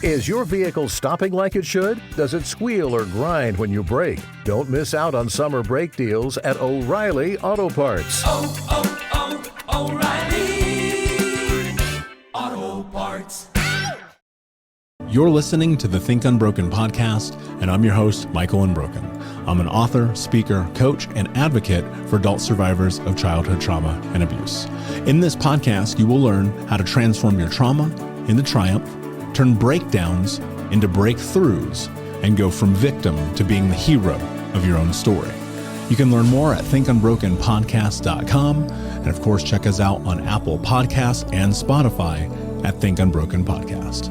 Is your vehicle stopping like it should? Does it squeal or grind when you brake? Don't miss out on summer brake deals at O'Reilly Auto Parts. O'Reilly Auto Parts. You're listening to the Think Unbroken podcast, and I'm your host, Michael Unbroken. I'm an author, speaker, coach, and advocate for adult survivors of childhood trauma and abuse. In this podcast, you will learn how to transform your trauma into triumph, turn breakdowns into breakthroughs, and go from victim to being the hero of your own story. You can learn more at thinkunbrokenpodcast.com, and of course, check us out on Apple Podcasts and Spotify at Think Unbroken Podcast.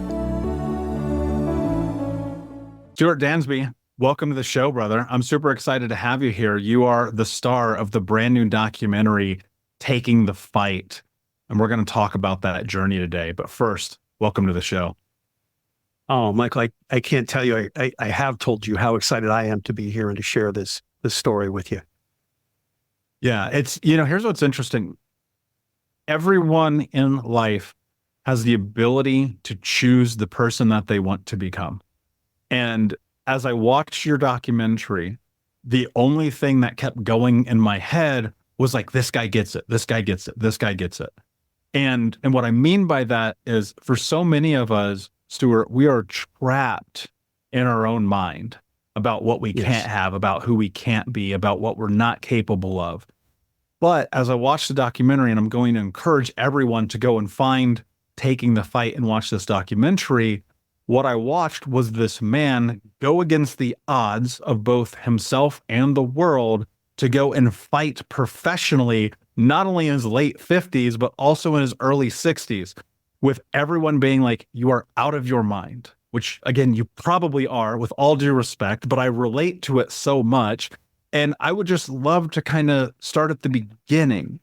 Stuart Dansby, welcome to the show, brother. I'm super excited to have you here. You are the star of the brand new documentary, Taking the Fight, and we're going to talk about that journey today. But first, welcome to the show. Oh, Michael, I can't tell you. I have told you how excited I am to be here and to share this story with you. Yeah, it's, here's what's interesting. Everyone in life has the ability to choose the person that they want to become. And as I watched your documentary, the only thing that kept going in my head was like, this guy gets it, this guy gets it, this guy gets it. And what I mean by that is, for so many of us, Stuart, we are trapped in our own mind about what we can't have, about who we can't be, about what we're not capable of. But as I watched the documentary, and I'm going to encourage everyone to go and find Taking the Fight and watch this documentary, what I watched was this man go against the odds of both himself and the world to go and fight professionally, not only in his late 50s, but also in his early 60s, with everyone being like, you are out of your mind, which again, you probably are, with all due respect, but I relate to it so much. And I would just love to kind of start at the beginning.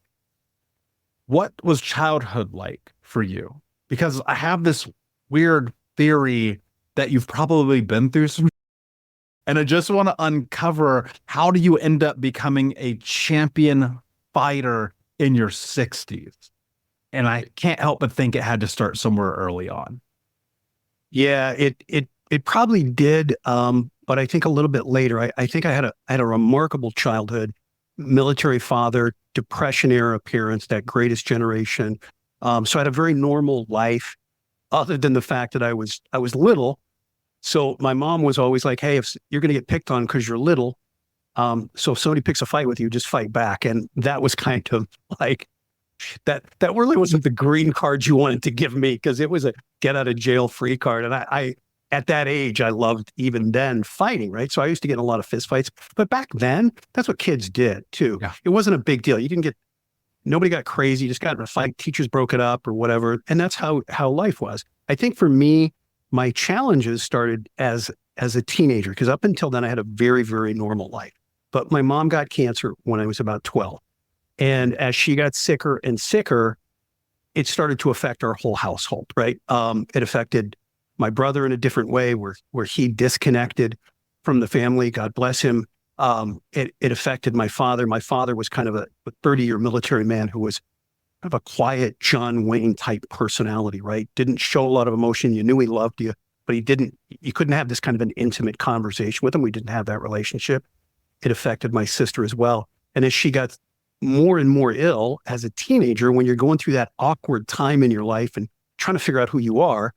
What was childhood like for you? Because I have this weird theory that you've probably been through some, and I just want to uncover, how do you end up becoming a champion fighter in your 60s? And I can't help but think it had to start somewhere early on. Yeah, it probably did, but I think a little bit later. I think I had a remarkable childhood, military father, Depression era appearance, that greatest generation. So I had a very normal life, other than the fact that I was little. So my mom was always like, hey, if you're going to get picked on because you're little, so if somebody picks a fight with you, just fight back. And that was kind of like, that really wasn't the green card you wanted to give me, because it was a get out of jail free card. And I at that age, I loved, even then, fighting, right? So I used to get in a lot of fist fights. But back then, that's what kids did too. Yeah. It wasn't a big deal. Nobody got crazy, just got in a fight, teachers broke it up or whatever. And that's how life was. I think for me, my challenges started as a teenager, because up until then I had a very, very normal life. But my mom got cancer when I was about 12. And as she got sicker and sicker, it started to affect our whole household, right? It affected my brother in a different way, where he disconnected from the family, God bless him. It affected my father. My father was kind of a 30-year military man who was kind of a quiet John Wayne type personality, right? Didn't show a lot of emotion. You knew he loved you, but you couldn't have this kind of an intimate conversation with him. We didn't have that relationship. It affected my sister as well. And as she got more and more ill as a teenager, when you're going through that awkward time in your life and trying to figure out who you are,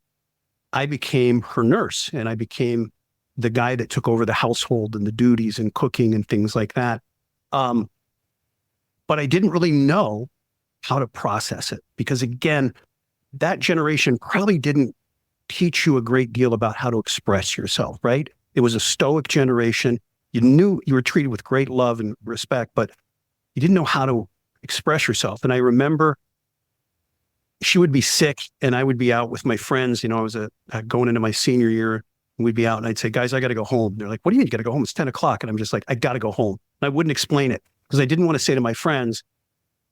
I became her nurse, and I became the guy that took over the household and the duties and cooking and things like that. But I didn't really know how to process it, because again, that generation probably didn't teach you a great deal about how to express yourself, right? It was a stoic generation. You knew you were treated with great love and respect, but you didn't know how to express yourself. And I remember she would be sick and I would be out with my friends. I was going into my senior year, and we'd be out, and I'd say, guys, I got to go home. They're like, what do you mean you got to go home? It's 10 o'clock. And I'm just like, I got to go home. And I wouldn't explain it, because I didn't want to say to my friends,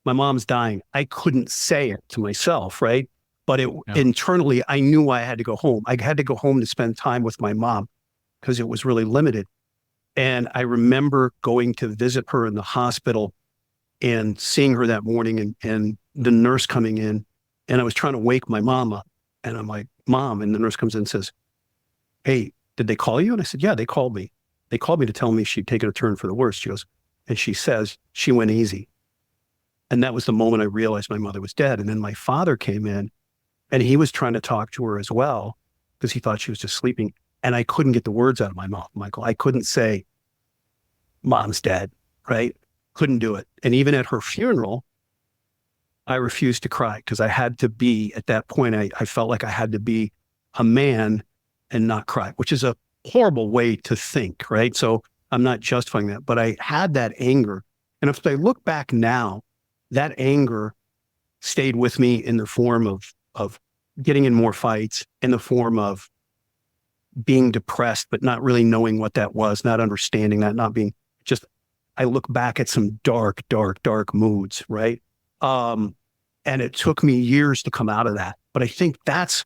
my mom's dying. I couldn't say it to myself, right? But internally, I knew I had to go home. I had to go home to spend time with my mom, because it was really limited. And I remember going to visit her in the hospital and seeing her that morning, and the nurse coming in, and I was trying to wake my mom up, and I'm like, Mom, and the nurse comes in and says, hey, did they call you? And I said, yeah, they called me. They called me to tell me she'd taken a turn for the worse. She goes, and she says, she went easy. And that was the moment I realized my mother was dead. And then my father came in and he was trying to talk to her as well because he thought she was just sleeping. And I couldn't get the words out of my mouth, Michael. I couldn't say, mom's dead, right? Couldn't do it. And even at her funeral, I refused to cry because I had to be, at that point, I felt like I had to be a man and not cry, which is a horrible way to think, right? So I'm not justifying that, but I had that anger. And if I look back now, that anger stayed with me in the form of getting in more fights, in the form of being depressed, but not really knowing what that was, not understanding that, not being just, I look back at some dark, dark, dark moods, right? And it took me years to come out of that. But I think that's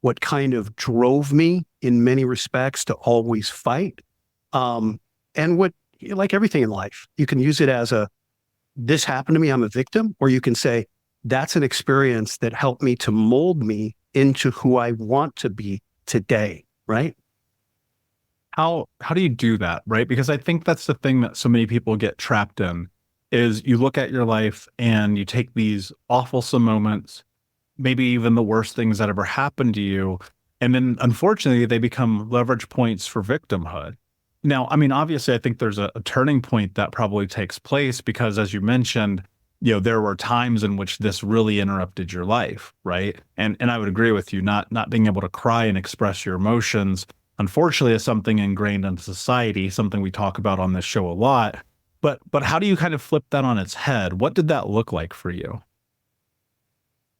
what kind of drove me in many respects to always fight. And what, like everything in life, you can use it as this happened to me, I'm a victim, or you can say, that's an experience that helped me to mold me into who I want to be today, right? How do you do that, right? Because I think that's the thing that so many people get trapped in, is you look at your life and you take these awfulsome moments, maybe even the worst things that ever happened to you, and then unfortunately they become leverage points for victimhood. Now, I mean, obviously I think there's a turning point that probably takes place because, as you mentioned, there were times in which this really interrupted your life, right? And I would agree with you, not being able to cry and express your emotions, unfortunately, is something ingrained in society, something we talk about on this show a lot. But how do you kind of flip that on its head? What did that look like for you?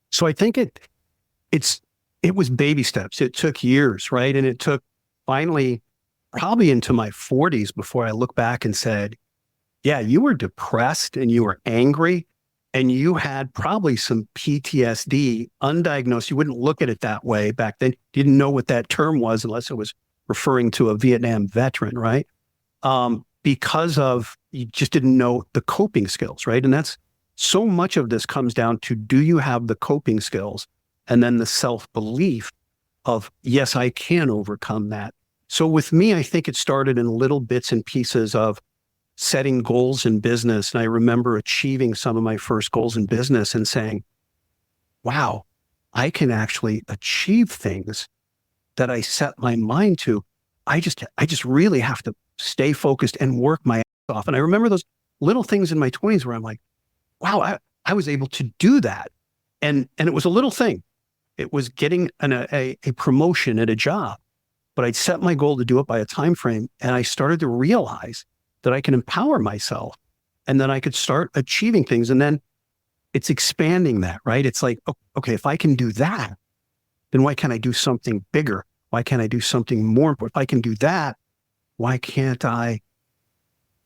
So I think it was baby steps. It took years, right? And it took finally probably into my 40s before I look back and said, yeah, you were depressed and you were angry and you had probably some PTSD undiagnosed. You wouldn't look at it that way back then. You didn't know what that term was unless it was referring to a Vietnam veteran, right? Because of, you just didn't know the coping skills, right? And that's, so much of this comes down to, do you have the coping skills? And then the self-belief of, yes, I can overcome that. So with me, I think it started in little bits and pieces of setting goals in business. And I remember achieving some of my first goals in business and saying, wow, I can actually achieve things that I set my mind to. I just really have to stay focused and work my ass off. And I remember those little things in my 20s where I'm like, wow, I was able to do that. And it was a little thing. It was getting a promotion at a job, but I'd set my goal to do it by a time frame. And I started to realize that I can empower myself and then I could start achieving things. And then it's expanding that, right? It's like, okay, if I can do that, then why can't I do something bigger? Why can't I do something more important? If I can do that, why can't I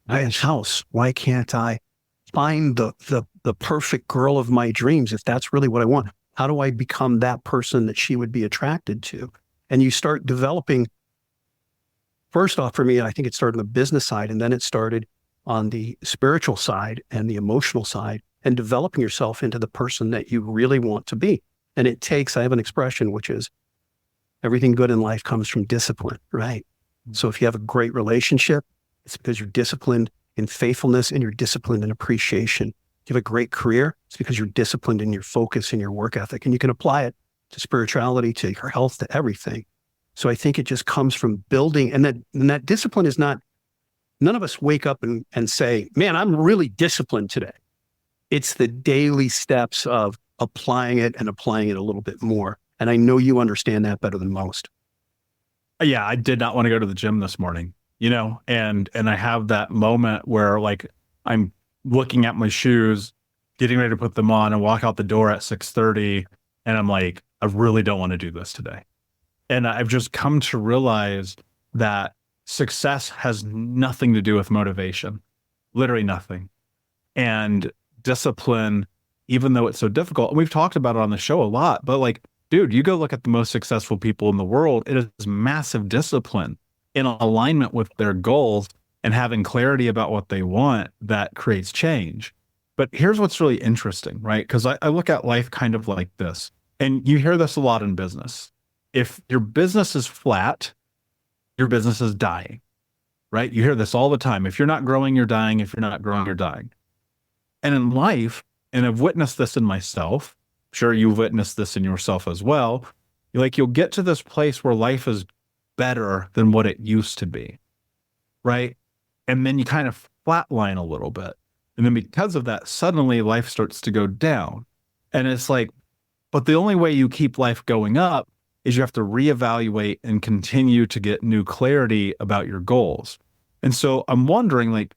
buy a house? Why can't I find the perfect girl of my dreams if that's really what I want? How do I become that person that she would be attracted to? And you start developing. First off, for me, I think it started on the business side, and then it started on the spiritual side and the emotional side, and developing yourself into the person that you really want to be. And it takes, I have an expression, which is, everything good in life comes from discipline, right? So if you have a great relationship, it's because you're disciplined in faithfulness and you're disciplined in appreciation. If you have a great career, it's because you're disciplined in your focus and your work ethic. And you can apply it to spirituality, to your health, to everything. So I think it just comes from building, and that discipline is not, none of us wake up and say, man, I'm really disciplined today. It's the daily steps of applying it and applying it a little bit more. And I know you understand that better than most. Yeah, I did not want to go to the gym this morning, and I have that moment where, like, I'm looking at my shoes, getting ready to put them on and walk out the door at 6:30. And I'm like, I really don't want to do this today. And I've just come to realize that success has nothing to do with motivation, literally nothing. And discipline, even though it's so difficult, and we've talked about it on the show a lot, but like, dude, you go look at the most successful people in the world, it is massive discipline in alignment with their goals and having clarity about what they want that creates change. But here's what's really interesting, right? Because I look at life kind of like this, and you hear this a lot in business. If your business is flat, your business is dying, right? You hear this all the time. If you're not growing, you're dying. If you're not growing, you're dying. And in life, and I've witnessed this in myself, I'm sure you've witnessed this in yourself as well, you'll get to this place where life is better than what it used to be, right? And then you kind of flatline a little bit. And then because of that, suddenly life starts to go down. And it's like, but the only way you keep life going up is you have to reevaluate and continue to get new clarity about your goals. And so I'm wondering, like,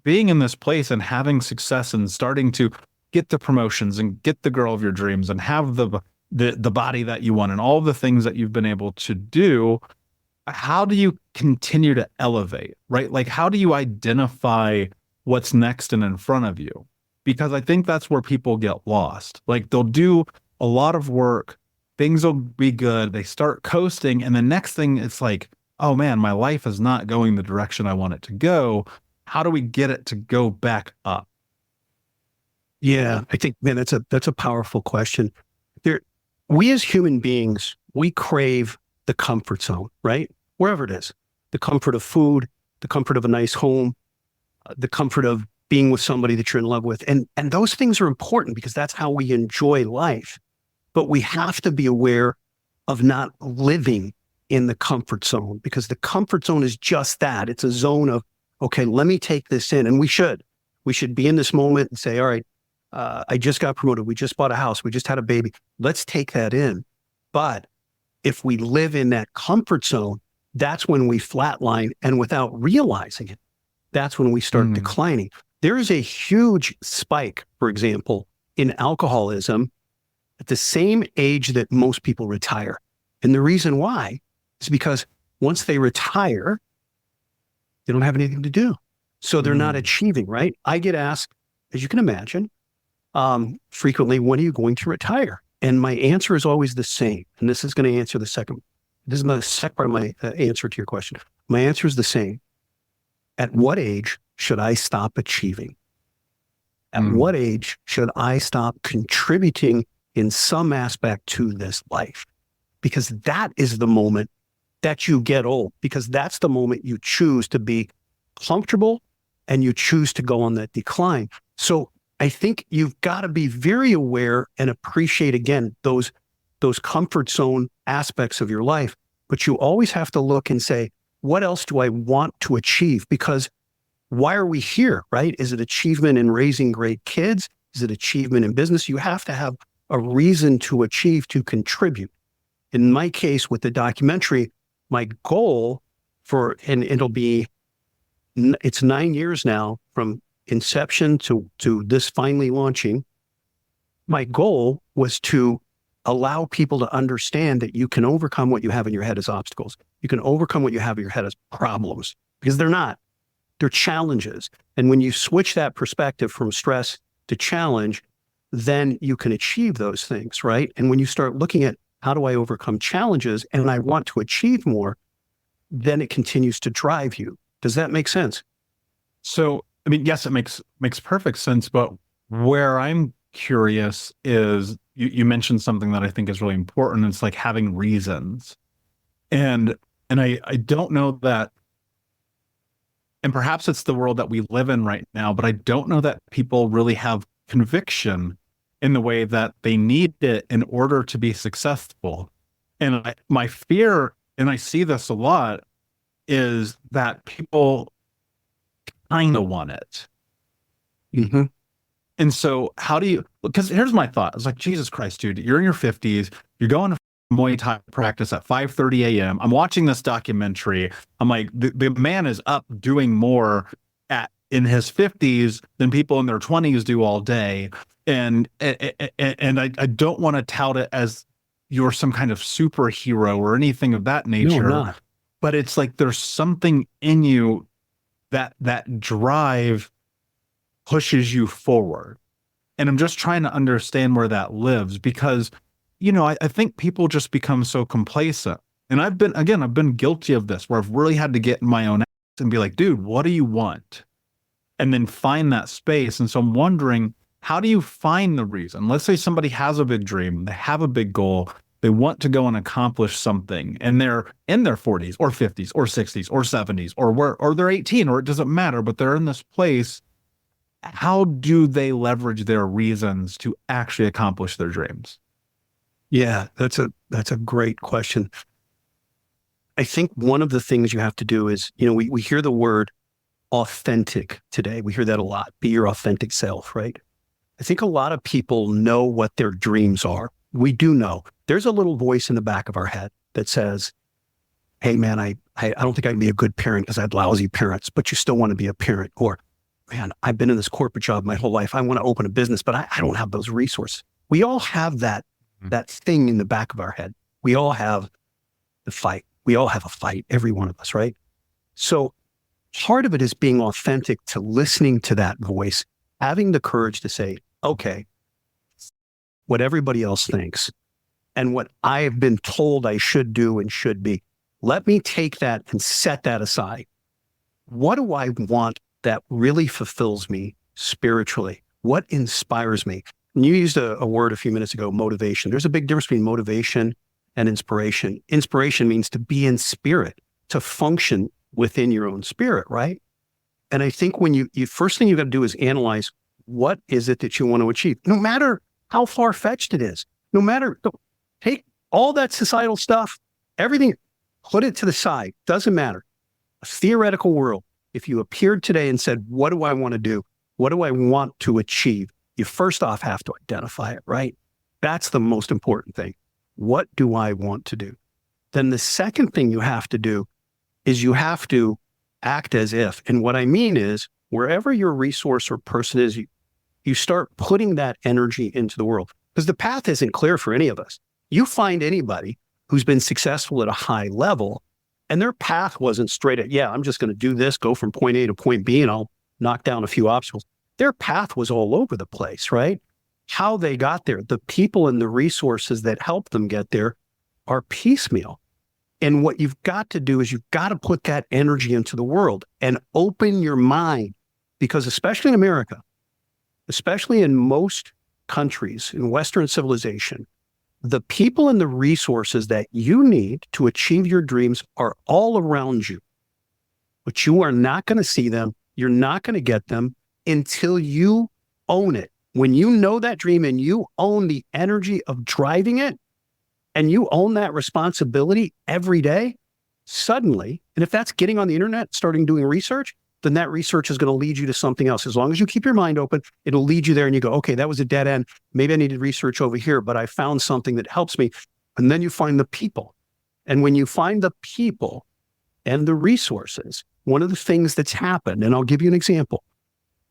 being in this place and having success and starting to get the promotions and get the girl of your dreams and have the body that you want and all the things that you've been able to do, how do you continue to elevate, right? Like, how do you identify what's next and in front of you? Because I think that's where people get lost. Like, they'll do a lot of work, things will be good, they start coasting, and the next thing it's like, oh man, my life is not going the direction I want it to go. How do we get it to go back up? Yeah, I think, man, that's a powerful question. We as human beings, we crave the comfort zone, right? Wherever it is, the comfort of food, the comfort of a nice home, the comfort of being with somebody that you're in love with. And those things are important because that's how we enjoy life. But we have to be aware of not living in the comfort zone, because the comfort zone is just that. It's a zone of, okay, let me take this in. And we should be in this moment and say, all right, I just got promoted. We just bought a house. We just had a baby. Let's take that in. But if we live in that comfort zone, that's when we flatline, and without realizing it, that's when we start declining. There is a huge spike, for example, in alcoholism at the same age that most people retire. And the reason why is because once they retire, they don't have anything to do. So they're not achieving, right? I get asked, as you can imagine, frequently, when are you going to retire? And my answer is always the same. And this is going to answer this is the second part of my answer to your question. My answer is the same. At what age should I stop achieving? At what age should I stop contributing in some aspect to this life? Because that is the moment that you get old, because that's the moment you choose to be comfortable and you choose to go on that decline. So I think you've got to be very aware and appreciate, again, those comfort zone aspects of your life. But you always have to look and say, what else do I want to achieve? Because why are we here, right? Is it achievement in raising great kids? Is it achievement in business? You have to have a reason to achieve, to contribute. In my case with the documentary, my goal and it's 9 years now from inception to this finally launching. My goal was to allow people to understand that you can overcome what you have in your head as obstacles. You can overcome what you have in your head as problems, because they're not. They're challenges. And when you switch that perspective from stress to challenge, then you can achieve those things, right? And when you start looking at how do I overcome challenges and I want to achieve more, then it continues to drive you. Does that make sense? So, I mean, yes, it makes perfect sense. But where I'm curious is you mentioned something that I think is really important. It's like having reasons. And I don't know that, and perhaps it's the world that we live in right now, but I don't know that people really have conviction in the way that they need it in order to be successful. And my fear, and I see this a lot, is that people kind of want it. Mm-hmm. And so how do you, because here's my thought. It's like, Jesus Christ, dude, you're in your 50s, you're going to Muay Thai practice at 5:30 a.m. I'm watching this documentary. I'm like, the man is up doing more in his 50s than people in their 20s do all day. And I don't want to tout it as you're some kind of superhero or anything of that nature. No, not. But it's like there's something in you that drive pushes you forward. And I'm just trying to understand where that lives, because, I think people just become so complacent. And I've been guilty of this, where I've really had to get in my own ass and be like, dude, what do you want? And then find that space. And so I'm wondering, how do you find the reason? Let's say somebody has a big dream, they have a big goal. They want to go and accomplish something, and they're in their 40s or 50s or 60s or 70s or they're 18, or it doesn't matter, but they're in this place. How do they leverage their reasons to actually accomplish their dreams? Yeah, that's a great question. I think one of the things you have to do is, we hear the word authentic today. We hear that a lot. Be your authentic self, right? I think a lot of people know what their dreams are. We do know. There's a little voice in the back of our head that says, hey man, I don't think I can be a good parent because I had lousy parents, but you still want to be a parent. Or, man, I've been in this corporate job my whole life. I want to open a business, but I don't have those resources. We all have that thing in the back of our head. We all have the fight. We all have a fight, every one of us, right? So part of it is being authentic to listening to that voice, having the courage to say, okay, what everybody else thinks and what I've been told I should do and should be, let me take that and set that aside. What do I want that really fulfills me spiritually? What inspires me? And you used a word a few minutes ago, motivation. There's a big difference between motivation and inspiration. Inspiration means to be in spirit, to function within your own spirit, right? And I think when you first thing you got to do is analyze what is it that you want to achieve, no matter how far-fetched it is, take all that societal stuff, everything, put it to the side, doesn't matter. A theoretical world, if you appeared today and said, what do I want to do? What do I want to achieve? You first off have to identify it, right? That's the most important thing. What do I want to do? Then the second thing you have to do is you have to act as if. And what I mean is, wherever your resource or person is, you start putting that energy into the world. Because the path isn't clear for any of us. You find anybody who's been successful at a high level, and their path wasn't straight at, I'm just going to do this, go from point A to point B, and I'll knock down a few obstacles. Their path was all over the place, right? How they got there, the people and the resources that help them get there are piecemeal. And what you've got to do is you've got to put that energy into the world and open your mind, because especially in America, especially in most countries in Western civilization, the people and the resources that you need to achieve your dreams are all around you. But you are not going to see them. You're not going to get them until you own it. When you know that dream and you own the energy of driving it, and you own that responsibility every day, suddenly, and if that's getting on the internet, starting doing research, then that research is going to lead you to something else. As long as you keep your mind open, it'll lead you there and you go, okay, that was a dead end. Maybe I needed research over here, but I found something that helps me. And then you find the people. And when you find the people and the resources, one of the things that's happened, and I'll give you an example.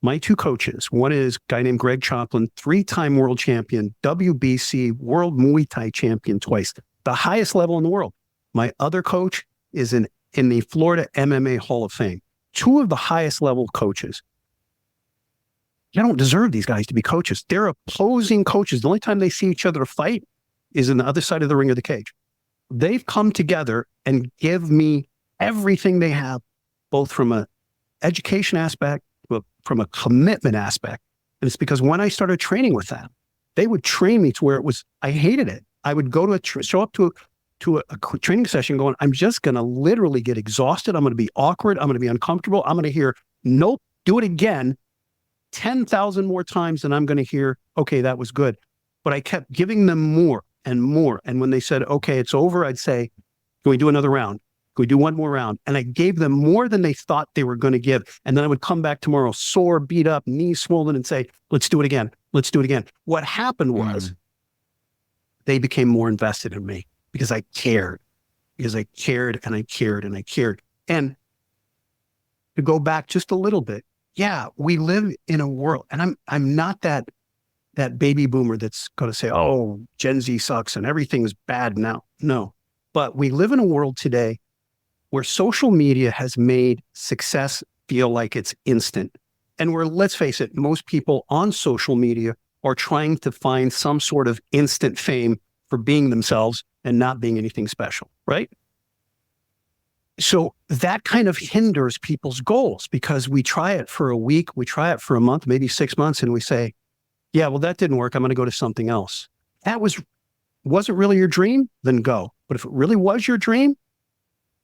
My two coaches, one is a guy named Greg Choplin, 3-time world champion, WBC world Muay Thai champion twice, the highest level in the world. My other coach is in the Florida MMA Hall of Fame. Two of the highest level coaches. You don't deserve these guys to be coaches. They're opposing coaches. The only time they see each other fight is on the other side of the ring of the cage. They've come together and give me everything they have, both from an education aspect, from a commitment aspect. And it's because when I started training with them, they would train me to where I hated it. I would go to show up to a training session going, I'm just going to literally get exhausted. I'm going to be awkward. I'm going to be uncomfortable. I'm going to hear, nope, do it again 10,000 more times than I'm going to hear, okay, that was good. But I kept giving them more and more. And when they said, okay, it's over, I'd say, can we do another round? Can we do one more round? And I gave them more than they thought they were going to give. And then I would come back tomorrow, sore, beat up, knees swollen, and say, let's do it again. Let's do it again. What happened was they became more invested in me because I cared, and I cared and I cared. And to go back just a little bit, we live in a world, and I'm not that baby boomer that's going to say, oh, Gen Z sucks and everything's bad now. No, but we live in a world today where social media has made success feel like it's instant. And where, let's face it, most people on social media are trying to find some sort of instant fame for being themselves and not being anything special, right? So that kind of hinders people's goals because we try it for a week, we try it for a month, maybe 6 months, and we say, well, that didn't work. I'm going to go to something else. That was wasn't really your dream, then go. But if it really was your dream,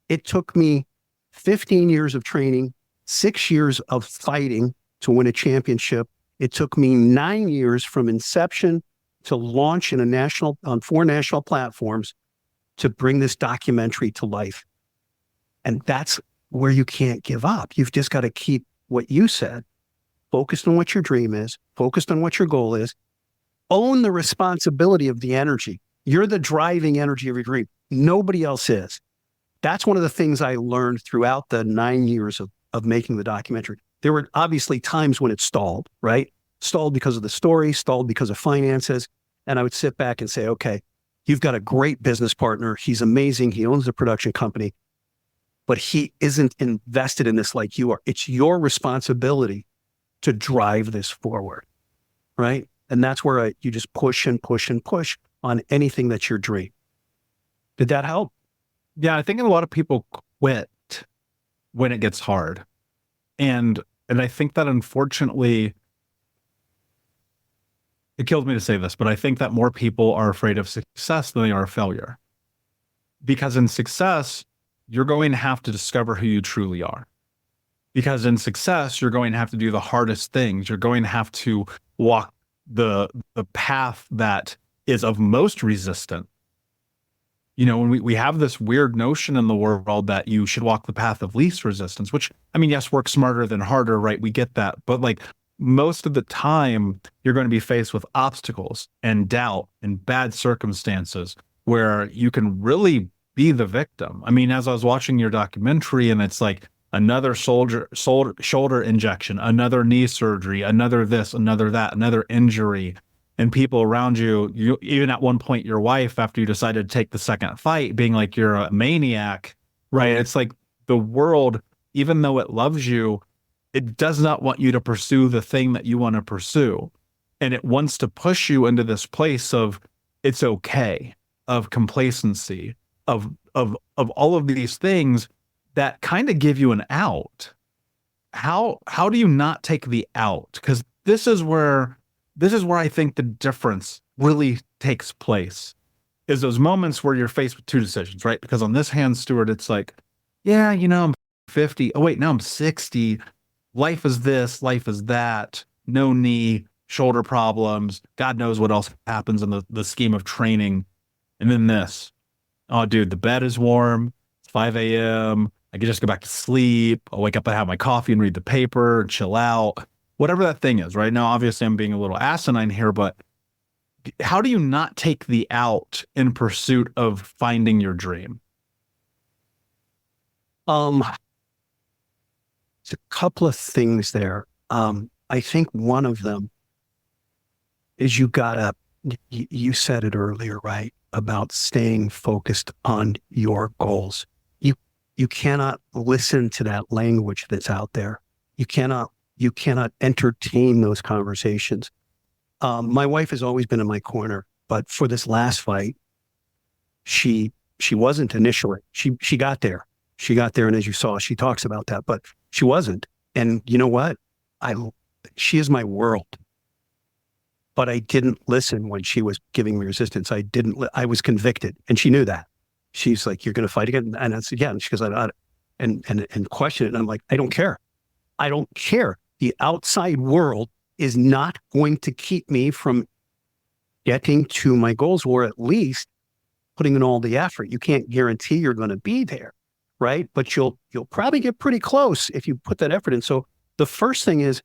it took me 15 years of training, 6 years of fighting to win a championship. It took me 9 years from inception to launch on 4 national platforms to bring this documentary to life. And that's where you can't give up. You've just got to keep what you said, focused on what your dream is, focused on what your goal is, own the responsibility of the energy. You're the driving energy of your dream. Nobody else is. That's one of the things I learned throughout the 9 years of making the documentary. There were obviously times when it stalled, right? Stalled because of the story, stalled because of finances. And I would sit back and say, okay, you've got a great business partner. He's amazing. He owns a production company, but he isn't invested in this like you are. It's your responsibility to drive this forward, right? And that's where you just push and push and push on anything that's your dream. Did that help? Yeah, I think a lot of people quit when it gets hard. And I think that unfortunately, it kills me to say this, but I think that more people are afraid of success than they are of failure. Because in success, you're going to have to discover who you truly are. Because in success, you're going to have to do the hardest things. You're going to have to walk the path that is of most resistance. You know, when we have this weird notion in the world that you should walk the path of least resistance, which, I mean, yes, work smarter than harder, right? We get that. But like most of the time, you're going to be faced with obstacles and doubt and bad circumstances where you can really be the victim. I mean, as I was watching your documentary, and it's like another shoulder injection, another knee surgery, another this, another that, another injury. And people around you, even at one point, your wife, after you decided to take the second fight, being like, you're a maniac, right? It's like the world, even though it loves you, it does not want you to pursue the thing that you want to pursue. And it wants to push you into this place of it's okay, of complacency, of all of these things that kind of give you an out. How do you not take the out? Because this is where I think the difference really takes place, is those moments where you're faced with two decisions, right? Because on this hand, Stuart, it's like, yeah, you know, I'm 50. Oh, wait, now I'm 60. Life is this, life is that. No knee, shoulder problems. God knows what else happens in the scheme of training. And then this. Oh, dude, the bed is warm. It's 5 a.m. I can just go back to sleep. I'll wake up and have my coffee and read the paper and chill out. Whatever that thing is, right? Now, obviously, I'm being a little asinine here, but how do you not take the out in pursuit of finding your dream? It's a couple of things there. I think one of them is you said it earlier, right? About staying focused on your goals. You cannot listen to that language that's out there. You cannot entertain those conversations. My wife has always been in my corner, but for this last fight, she wasn't initially. She got there. And as you saw, she talks about that, but she wasn't. And you know what? She is my world. But I didn't listen when she was giving me resistance. I was convicted, and she knew that. She's like, "You're going to fight again?" And I said, "Yeah." And she goes, and question it. And I'm like, "I don't care. I don't care. The outside world is not going to keep me from getting to my goals, or at least putting in all the effort. You can't guarantee you're going to be there, right? But you'll probably get pretty close if you put that effort in." So the first thing is,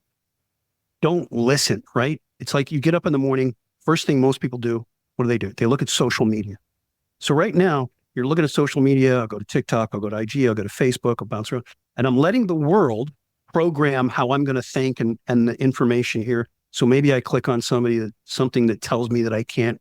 don't listen, right? It's like you get up in the morning, first thing most people do, what do? They look at social media. So right now, you're looking at social media. I'll go to TikTok, I'll go to IG, I'll go to Facebook, I'll bounce around. And I'm letting the world program how I'm going to think and the information here. So maybe I click on something that tells me that I can't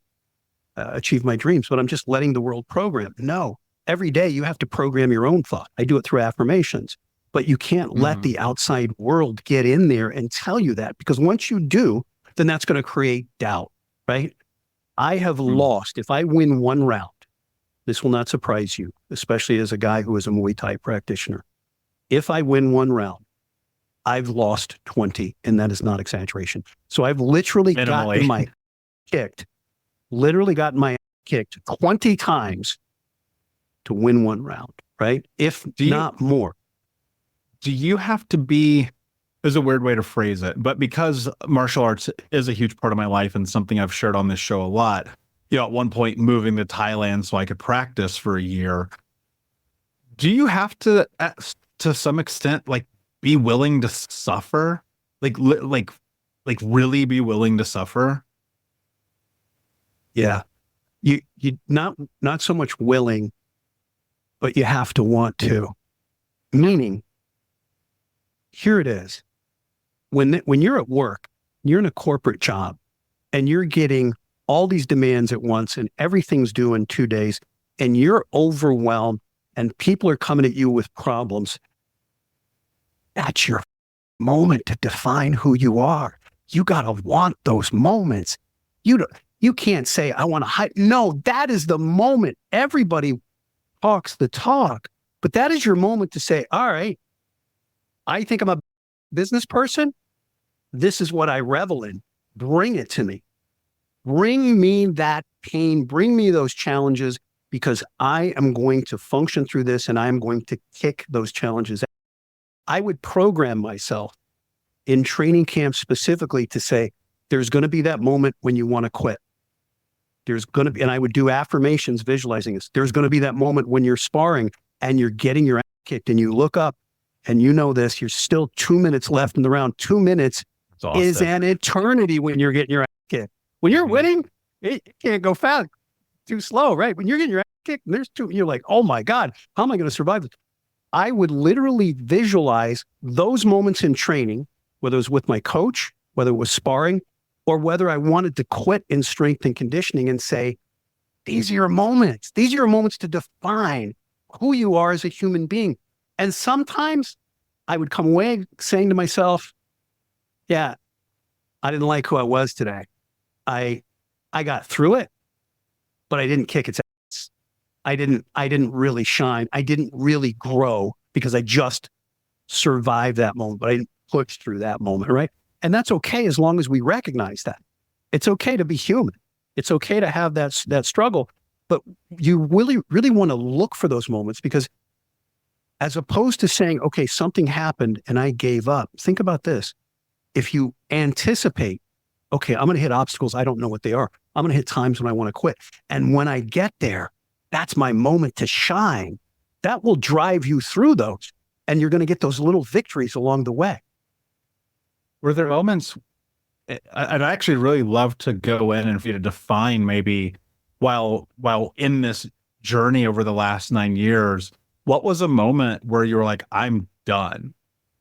achieve my dreams, but I'm just letting the world program. No, every day you have to program your own thought. I do it through affirmations, but you can't let the outside world get in there and tell you that, because once you do, then that's going to create doubt, right? I have lost. If I win one round, this will not surprise you, especially as a guy who is a Muay Thai practitioner. If I win one round, I've lost 20, and that is not exaggeration. So I've literally gotten my kicked 20 times to win one round, right? If not more. Do you have to be, is a weird way to phrase it, but because martial arts is a huge part of my life and something I've shared on this show a lot, at one point moving to Thailand so I could practice for a year, do you have to some extent, like, be willing to suffer? Like really be willing to suffer? Yeah. You not so much willing, but you have to want to. Meaning, here it is. When you're at work, you're in a corporate job, and you're getting all these demands at once, and everything's due in 2 days, and you're overwhelmed, and people are coming at you with problems. That's your moment to define who you are. You got to want those moments. You can't say, I want to hide. No, that is the moment. Everybody talks the talk, but that is your moment to say, all right, I think I'm a business person. This is what I revel in. Bring it to me. Bring me that pain. Bring me those challenges, because I am going to function through this, and I am going to kick those challenges out. I would program myself in training camp specifically to say, there's going to be that moment when you want to quit. There's going to be, and I would do affirmations visualizing this. There's going to be that moment when you're sparring and you're getting your ass kicked, and you look up and you know this, you're still 2 minutes left in the round. 2 minutes is an eternity when you're getting your ass kicked. When you're winning, it can't go fast, too slow, right? When you're getting your ass kicked, and you're like, oh my God, how am I going to survive this? I would literally visualize those moments in training, whether it was with my coach, whether it was sparring, or whether I wanted to quit in strength and conditioning, and say, these are your moments. These are your moments to define who you are as a human being. And sometimes I would come away saying to myself, yeah, I didn't like who I was today. I got through it, but I didn't kick its ass. I didn't really shine. I didn't really grow because I just survived that moment, but I didn't push through that moment, right? And that's okay as long as we recognize that. It's okay to be human. It's okay to have that struggle, but you really, really want to look for those moments, because as opposed to saying, okay, something happened and I gave up. Think about this. If you anticipate, okay, I'm going to hit obstacles, I don't know what they are. I'm going to hit times when I want to quit. And when I get there, that's my moment to shine. That will drive you through those. And you're going to get those little victories along the way. Were there moments, I'd actually really love to go in and for you to define, maybe while in this journey over the last 9 years, what was a moment where you were like, I'm done,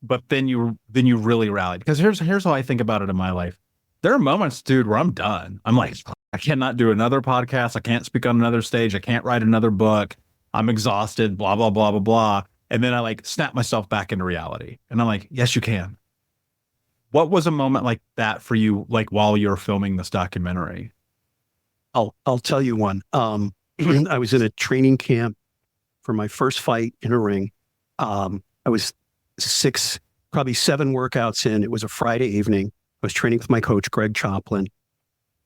but then you really rallied? Because here's how I think about it in my life. There are moments, dude, where I'm done. I'm like, I cannot do another podcast. I can't speak on another stage. I can't write another book. I'm exhausted, blah, blah, blah, blah, blah. And then I like snap myself back into reality. And I'm like, yes, you can. What was a moment like that for you, like while you were filming this documentary? I'll tell you one. I was in a training camp for my first fight in a ring. I was probably 7 workouts in. It was a Friday evening. I was training with my coach, Greg Choplin.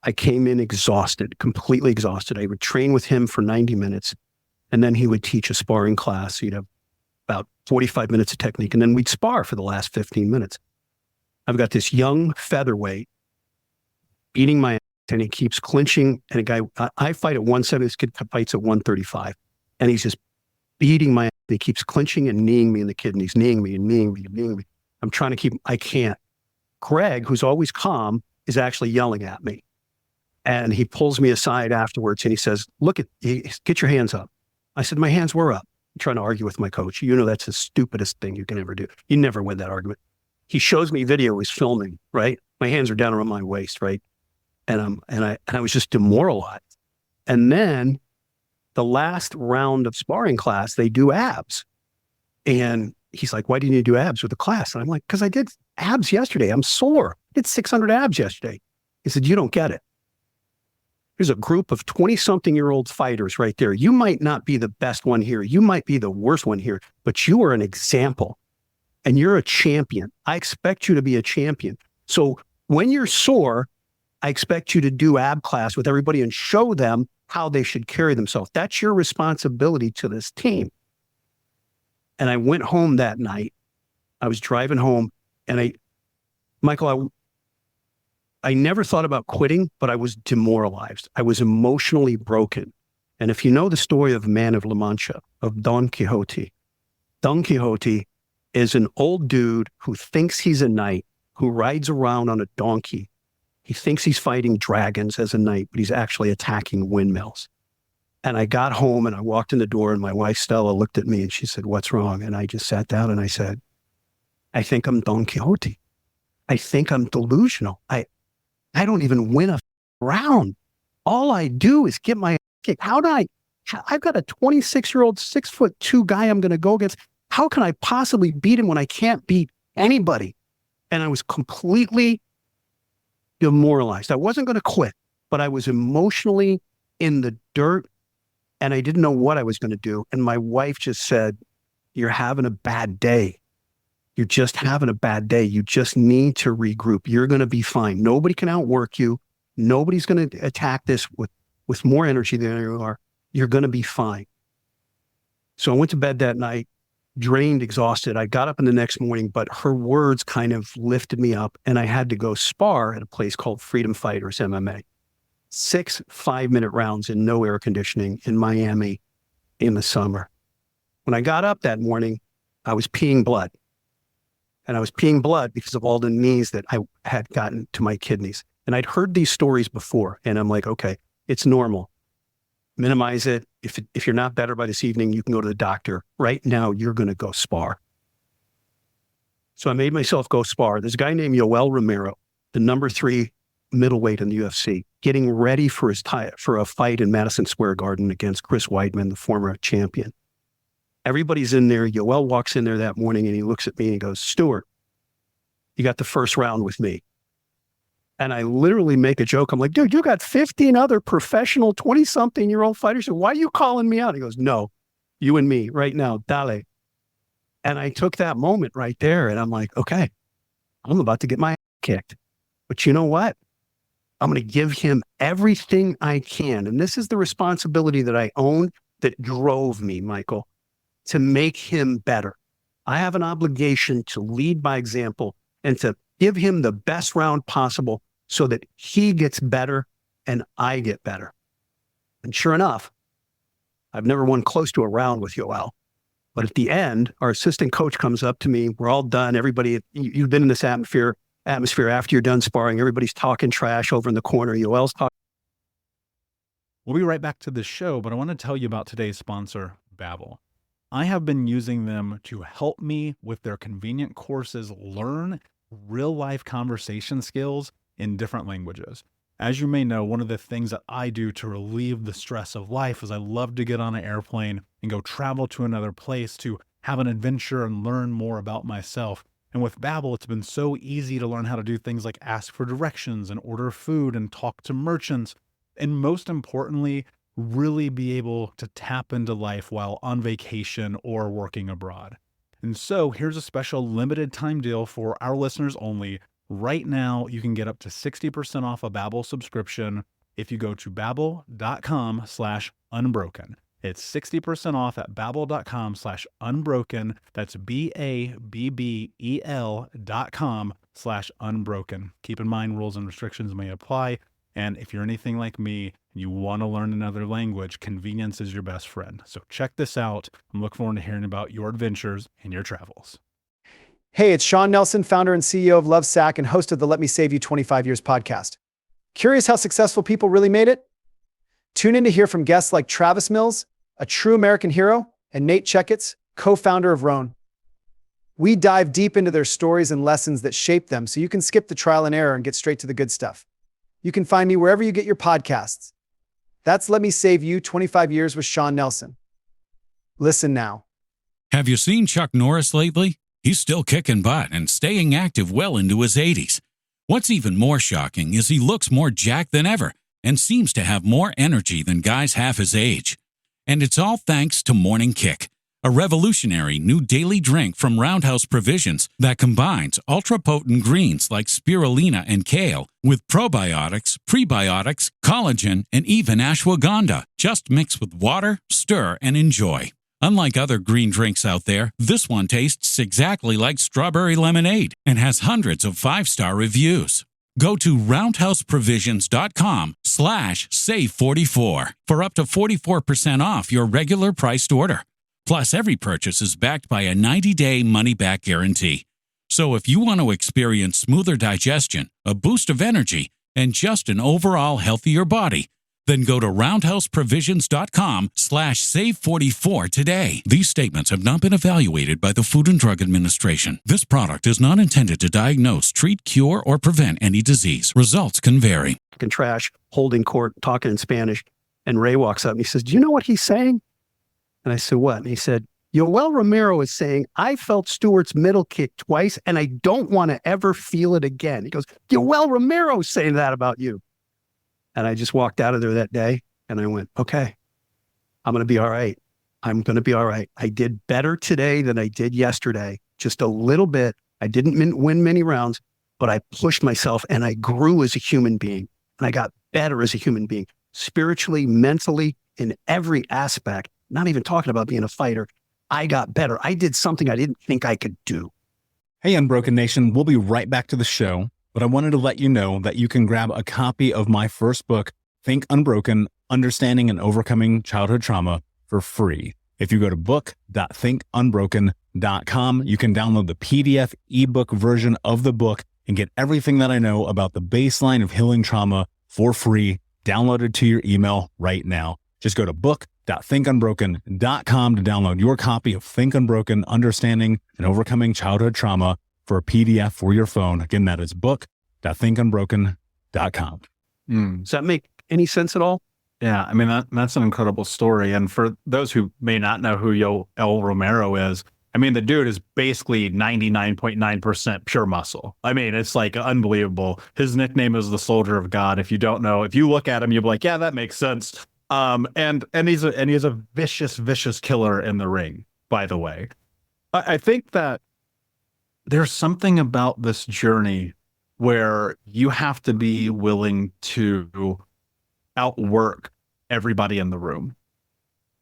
I came in exhausted, completely exhausted. I would train with him for 90 minutes, and then he would teach a sparring class. He'd have about 45 minutes of technique, and then we'd spar for the last 15 minutes. I've got this young featherweight beating my ass, and he keeps clinching. And I fight at 170, this kid fights at 135. And he's just beating my ass. He keeps clinching and kneeing me in the kidneys, kneeing me and kneeing me and kneeing me. I'm trying to keep, I can't. Greg, who's always calm, is actually yelling at me. And he pulls me aside afterwards and he says, get your hands up. I said, my hands were up. I'm trying to argue with my coach. You know, that's the stupidest thing you can ever do. You never win that argument. He shows me video he's filming, right? My hands are down around my waist, right? And I was just demoralized. And then the last round of sparring class, they do abs. And he's like, why didn't you do abs with the class? And I'm like, because I did abs yesterday. I'm sore. I did 600 abs yesterday. He said, you don't get it. There's a group of 20-something-year-old fighters right there. You might not be the best one here. You might be the worst one here, but you are an example. And you're a champion. I expect you to be a champion. So when you're sore, I expect you to do ab class with everybody and show them how they should carry themselves. That's your responsibility to this team. And I went home that night. I was driving home and Michael, I never thought about quitting, but I was demoralized. I was emotionally broken. And if you know the story of the Man of La Mancha, of Don Quixote is an old dude who thinks he's a knight, who rides around on a donkey. He thinks he's fighting dragons as a knight, but he's actually attacking windmills. And I got home and I walked in the door and my wife, Stella, looked at me and she said, "What's wrong?" And I just sat down and I said, "I think I'm Don Quixote. I think I'm delusional. I don't even win a round. All I do is get my kick. I've got a 26-year-old, 6'2" guy I'm going to go against. How can I possibly beat him when I can't beat anybody?" And I was completely demoralized. I wasn't going to quit, but I was emotionally in the dirt and I didn't know what I was going to do. And my wife just said, "You're having a bad day. You're just having a bad day. You just need to regroup. You're going to be fine. Nobody can outwork you. Nobody's going to attack this with more energy than you are. You're going to be fine." So I went to bed that night, drained, exhausted. I got up in the next morning, but her words kind of lifted me up and I had to go spar at a place called Freedom Fighters MMA. 6 5-minute rounds in no air conditioning in Miami in the summer. When I got up that morning, I was peeing blood. And I was peeing blood because of all the knees that I had gotten to my kidneys. And I'd heard these stories before. And I'm like, okay, it's normal. Minimize it. If you're not better by this evening, you can go to the doctor. Right now, you're going to go spar. So I made myself go spar. There's a guy named Yoel Romero, the number 3 middleweight in the UFC, getting ready for a fight in Madison Square Garden against Chris Weidman, the former champion. Everybody's in there. Yoel walks in there that morning and he looks at me and he goes, "Stuart, you got the first round with me." And I literally make a joke. I'm like, "Dude, you got 15 other professional 20-something-year-old fighters. Why are you calling me out?" He goes, "No, you and me right now, dale." And I took that moment right there and I'm like, okay, I'm about to get my ass kicked. But you know what? I'm going to give him everything I can. And this is the responsibility that I own that drove me, Michael, to make him better. I have an obligation to lead by example and to give him the best round possible so that he gets better and I get better. And sure enough, I've never won close to a round with Yoel. But at the end, our assistant coach comes up to me. We're all done. Everybody, you've been in this atmosphere after you're done sparring. Everybody's talking trash over in the corner. Yoel's talking. We'll be right back to the show, but I want to tell you about today's sponsor, Babbel. I have been using them to help me with their convenient courses learn real-life conversation skills in different languages. As you may know, one of the things that I do to relieve the stress of life is I love to get on an airplane and go travel to another place to have an adventure and learn more about myself. And with Babbel, it's been so easy to learn how to do things like ask for directions and order food and talk to merchants. And most importantly, really be able to tap into life while on vacation or working abroad. And so here's a special limited time deal for our listeners only. Right now, you can get up to 60% off a Babbel subscription if you go to babbel.com/unbroken. It's 60% off at babbel.com/unbroken. That's BABBEL.com/unbroken. Keep in mind, rules and restrictions may apply. And if you're anything like me and you want to learn another language, convenience is your best friend. So check this out. I'm looking forward to hearing about your adventures and your travels. Hey, it's Sean Nelson, founder and CEO of Lovesac and host of the Let Me Save You 25 Years podcast. Curious how successful people really made it? Tune in to hear from guests like Travis Mills, a true American hero, and Nate Checketts, co-founder of Roan. We dive deep into their stories and lessons that shaped them so you can skip the trial and error and get straight to the good stuff. You can find me wherever you get your podcasts. That's Let Me Save You 25 Years with Sean Nelson. Listen now. Have you seen Chuck Norris lately? He's still kicking butt and staying active well into his 80s. What's even more shocking is he looks more jacked than ever and seems to have more energy than guys half his age. And it's all thanks to Morning Kick. a revolutionary new daily drink from Roundhouse Provisions that combines ultra-potent greens like spirulina and kale with probiotics, prebiotics, collagen, and even ashwagandha. Just mix with water, stir, and enjoy. Unlike other green drinks out there, this one tastes exactly like strawberry lemonade and has hundreds of 5-star reviews. Go to roundhouseprovisions.com/save44 for up to 44% off your regular priced order. Plus, every purchase is backed by a 90-day money-back guarantee. So if you want to experience smoother digestion, a boost of energy, and just an overall healthier body, then go to roundhouseprovisions.com/save44 today. These statements have not been evaluated by the Food and Drug Administration. This product is not intended to diagnose, treat, cure, or prevent any disease. Results can vary. Trash, holding court, talking in Spanish. And Ray walks up and he says, "Do you know what he's saying?" And I said, "What?" And he said, "Yoel Romero is saying, I felt Stuart's middle kick twice and I don't want to ever feel it again." He goes, "Yoel Romero's saying that about you." And I just walked out of there that day and I went, okay, I'm going to be all right. I'm going to be all right. I did better today than I did yesterday, just a little bit. I didn't win many rounds, but I pushed myself and I grew as a human being and I got better as a human being, spiritually, mentally, in every aspect, not even talking about being a fighter. I got better. I did something I didn't think I could do. Hey, Unbroken Nation, we'll be right back to the show. But I wanted to let you know that you can grab a copy of my first book, Think Unbroken, Understanding and Overcoming Childhood Trauma, for free. If you go to book.thinkunbroken.com, you can download the PDF ebook version of the book and get everything that I know about the baseline of healing trauma for free, downloaded to your email right now. Just go to book.thinkunbroken.com to download your copy of Think Unbroken, Understanding and Overcoming Childhood Trauma for a PDF for your phone. Again, that is book.thinkunbroken.com. Does that make any sense at all? Yeah, I mean, that's an incredible story. And for those who may not know who Yoel Romero is, I mean, the dude is basically 99.9% pure muscle. I mean, it's like unbelievable. His nickname is the Soldier of God. If you don't know, if you look at him, you'll be like, yeah, that makes sense. And he's a vicious killer in the ring, by the way. I think that there's something about this journey where you have to be willing to outwork everybody in the room.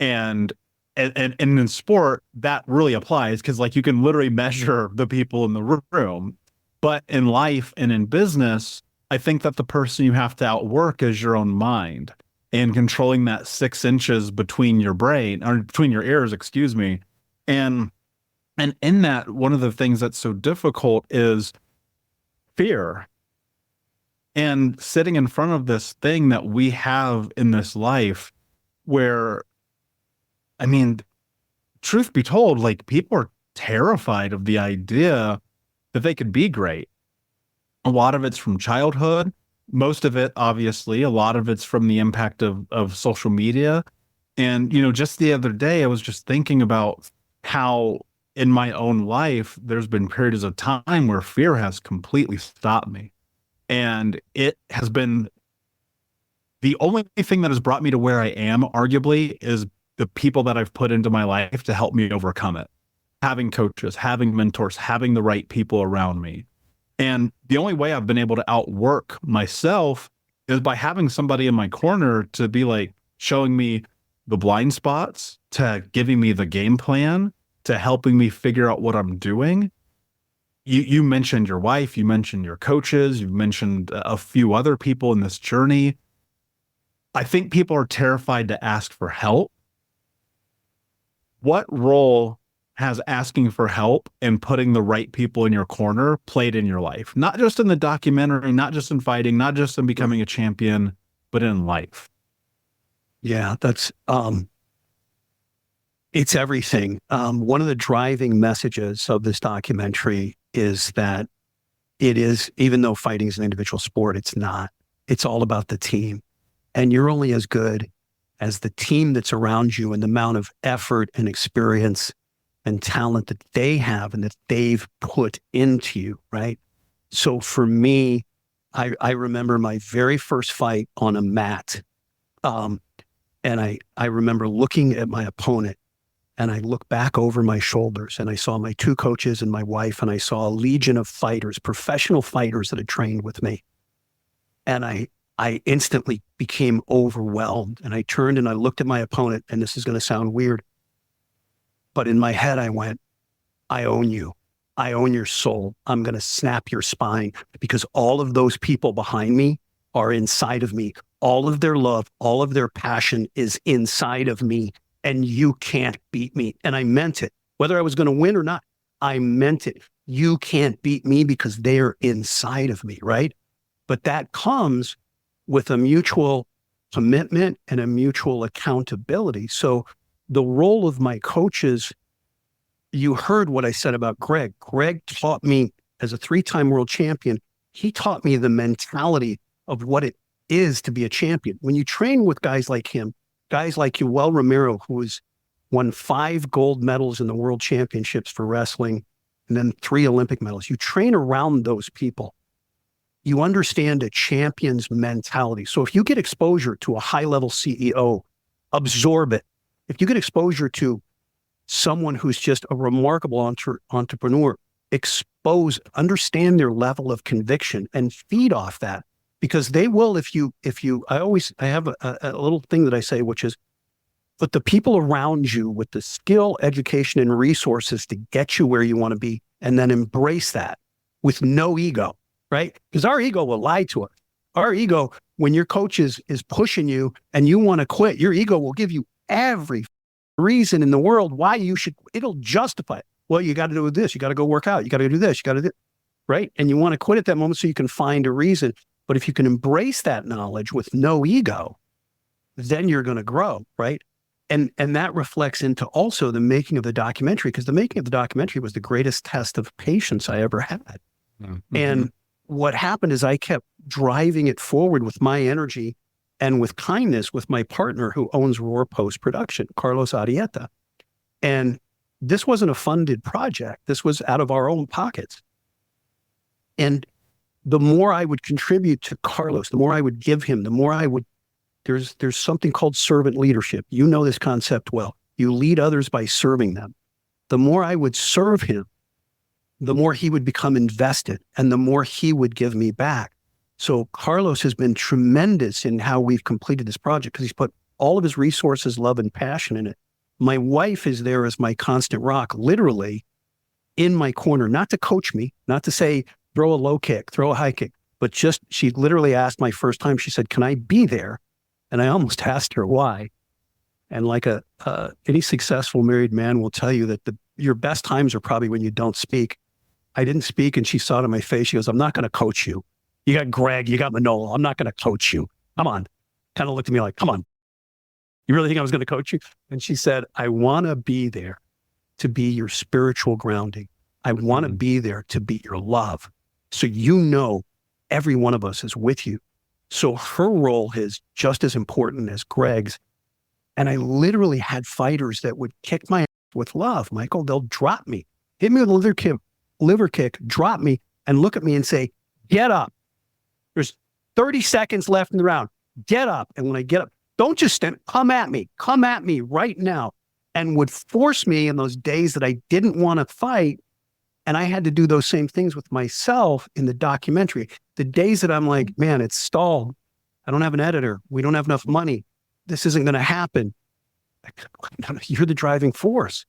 And in sport, that really applies because like you can literally measure the people in the room. But in life and in business, I think that the person you have to outwork is your own mind and controlling that 6 inches between your brain or between your ears, excuse me. And in that, one of the things that's so difficult is fear. And sitting in front of this thing that we have in this life where, I mean, truth be told, like people are terrified of the idea that they could be great. A lot of it's from childhood. Most of it, obviously, a lot of it's from the impact of social media. And, you know, just the other day, I was just thinking about how in my own life, there's been periods of time where fear has completely stopped me. And it has been the only thing that has brought me to where I am, arguably, is the people that I've put into my life to help me overcome it. Having coaches, having mentors, having the right people around me. And the only way I've been able to outwork myself is by having somebody in my corner to be like showing me the blind spots, to giving me the game plan, to helping me figure out what I'm doing. You mentioned your wife, you mentioned your coaches, you've mentioned a few other people in this journey. I think people are terrified to ask for help. What role has asking for help and putting the right people in your corner played in your life? Not just in the documentary, not just in fighting, not just in becoming a champion, but in life. Yeah, that's it's everything. One of the driving messages of this documentary is that it is, even though fighting is an individual sport, it's not. It's all about the team. And you're only as good as the team that's around you and the amount of effort and experience and talent that they have and that they've put into you, right? So for me, I remember my very first fight on a mat. And I remember looking at my opponent And I looked back over my shoulders and I saw my 2 coaches and my wife, and I saw a legion of fighters, professional fighters that had trained with me. And I instantly became overwhelmed. And I turned and I looked at my opponent, and this is going to sound weird, but in my head, I went, I own you. I own your soul. I'm going to snap your spine, because all of those people behind me are inside of me. All of their love, all of their passion is inside of me, and you can't beat me. And I meant it. Whether I was going to win or not, I meant it. You can't beat me because they're inside of me, right? But that comes with a mutual commitment and a mutual accountability. So the role of my coaches, you heard what I said about Greg. Greg taught me, as a 3-time world champion, he taught me the mentality of what it is to be a champion. When you train with guys like him, guys like Yoel Romero, who has won 5 gold medals in the world championships for wrestling, and then 3 Olympic medals, you train around those people. You understand a champion's mentality. So if you get exposure to a high-level CEO, absorb it. If you get exposure to someone who's just a remarkable entrepreneur, understand their level of conviction and feed off that, because they will, I have a little thing that I say, which is, but the people around you with the skill, education, and resources to get you where you want to be, and then embrace that with no ego, right? Because our ego will lie to us. Our ego, when your coach is pushing you and you want to quit, your ego will give you every reason in the world why you should. It'll justify it. Well, you got to do this. You got to go work out. You got to do this. You got to do, right? And you want to quit at that moment so you can find a reason. But if you can embrace that knowledge with no ego, then you're going to grow, right? And that reflects into also the making of the documentary, because the making of the documentary was the greatest test of patience I ever had. Mm-hmm. And what happened is I kept driving it forward with my energy and with kindness with my partner who owns Roar Post Production, Carlos Arieta. And this wasn't a funded project. This was out of our own pockets. And the more I would contribute to Carlos, the more I would give him, the more I would, there's something called servant leadership. You know this concept well. You lead others by serving them. The more I would serve him, the more he would become invested and the more he would give me back. So Carlos has been tremendous in how we've completed this project, because he's put all of his resources, love, and passion in it. My wife is there as my constant rock, literally in my corner, not to coach me, not to say, throw a low kick, throw a high kick, but just, she literally asked my first time, she said, can I be there? And I almost asked her why. And like any successful married man will tell you that your best times are probably when you don't speak. I didn't speak, and she saw it in my face. She goes, I'm not going to coach you. You got Greg, you got Manolo. I'm not going to coach you. Come on. Kind of looked at me like, come on. You really think I was going to coach you? And she said, I want to be there to be your spiritual grounding. I want to be there to be your love. So you know every one of us is with you. So her role is just as important as Greg's. And I literally had fighters that would kick my ass with love. Michael, they'll drop me, hit me with a liver kick, drop me, and look at me and say, get up. There's 30 seconds left in the round. Get up. And when I get up, don't just stand, come at me right now. And would force me in those days that I didn't want to fight. And I had to do those same things with myself in the documentary. The days that I'm like, man, it's stalled. I don't have an editor. We don't have enough money. This isn't going to happen. You're the driving force.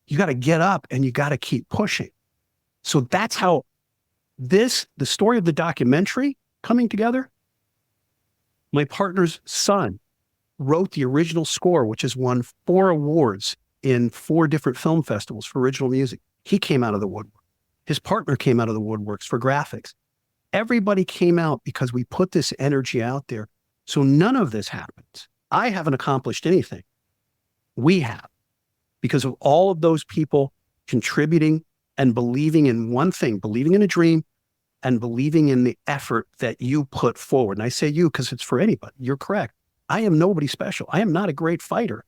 You got to get up and you got to keep pushing. So that's how the story of the documentary coming together. My partner's son wrote the original score, which has won 4 awards in 4 different film festivals for original music. He came out of the woodwork. His partner came out of the woodworks for graphics. Everybody came out because we put this energy out there. So none of this happens. I haven't accomplished anything. We have, because of all of those people contributing and believing in one thing, believing in a dream and believing in the effort that you put forward. And I say you because it's for anybody. You're correct. I am nobody special. I am not a great fighter.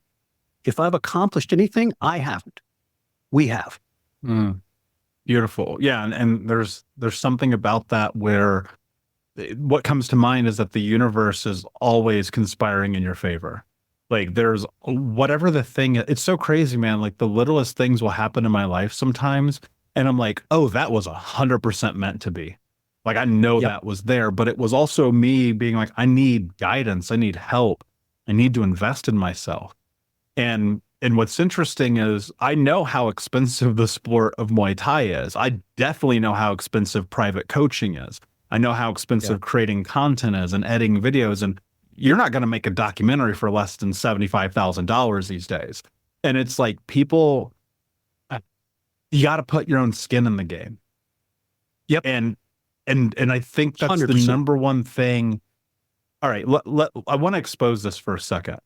If I've accomplished anything, I haven't. We have. Beautiful. Yeah. And there's something about that where what comes to mind is that the universe is always conspiring in your favor. Like there's whatever the thing, it's so crazy, man. Like the littlest things will happen in my life sometimes. And I'm like, oh, that was 100% meant to be. Like I know Yep. that was there, but it was also me being like, I need guidance. I need help. I need to invest in myself. And what's interesting is I know how expensive the sport of Muay Thai is. I definitely know how expensive private coaching is. I know how expensive creating content is and editing videos. And you're not going to make a documentary for less than $75,000 these days. And it's like people, you got to put your own skin in the game. Yep. And I think that's 100%. the number one thing. All right. I want to expose this for a second.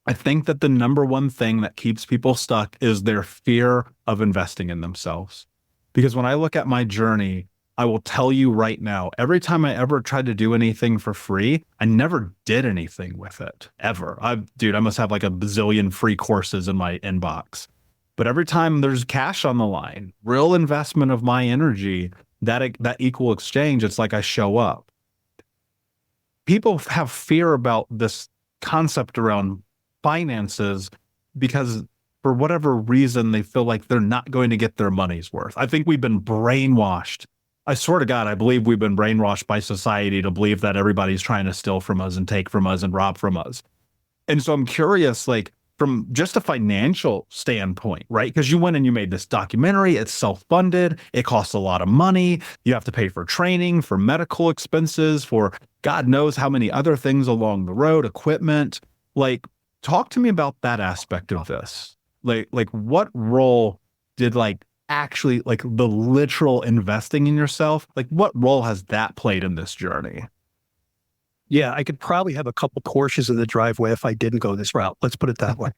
I think that the number one thing that keeps people stuck is their fear of investing in themselves. Because when I look at my journey, I will tell you right now, every time I ever tried to do anything for free, I never did anything with it, ever. I must have like a bazillion free courses in my inbox. But every time there's cash on the line, real investment of my energy, that equal exchange, it's like I show up. People have fear about this concept around finances because for whatever reason, they feel like they're not going to get their money's worth. I think we've been brainwashed. I swear to God, I believe we've been brainwashed by society to believe that everybody's trying to steal from us and take from us and rob from us. And so I'm curious, like from just a financial standpoint, right? Because you went and you made this documentary, it's self-funded, it costs a lot of money. You have to pay for training, for medical expenses, for God knows how many other things along the road, equipment. Like, talk to me about that aspect of this. Like what role did actually the literal investing in yourself, like what role has that played in this journey? Yeah, I could probably have a couple Porsches in the driveway if I didn't go this route. Let's put it that way.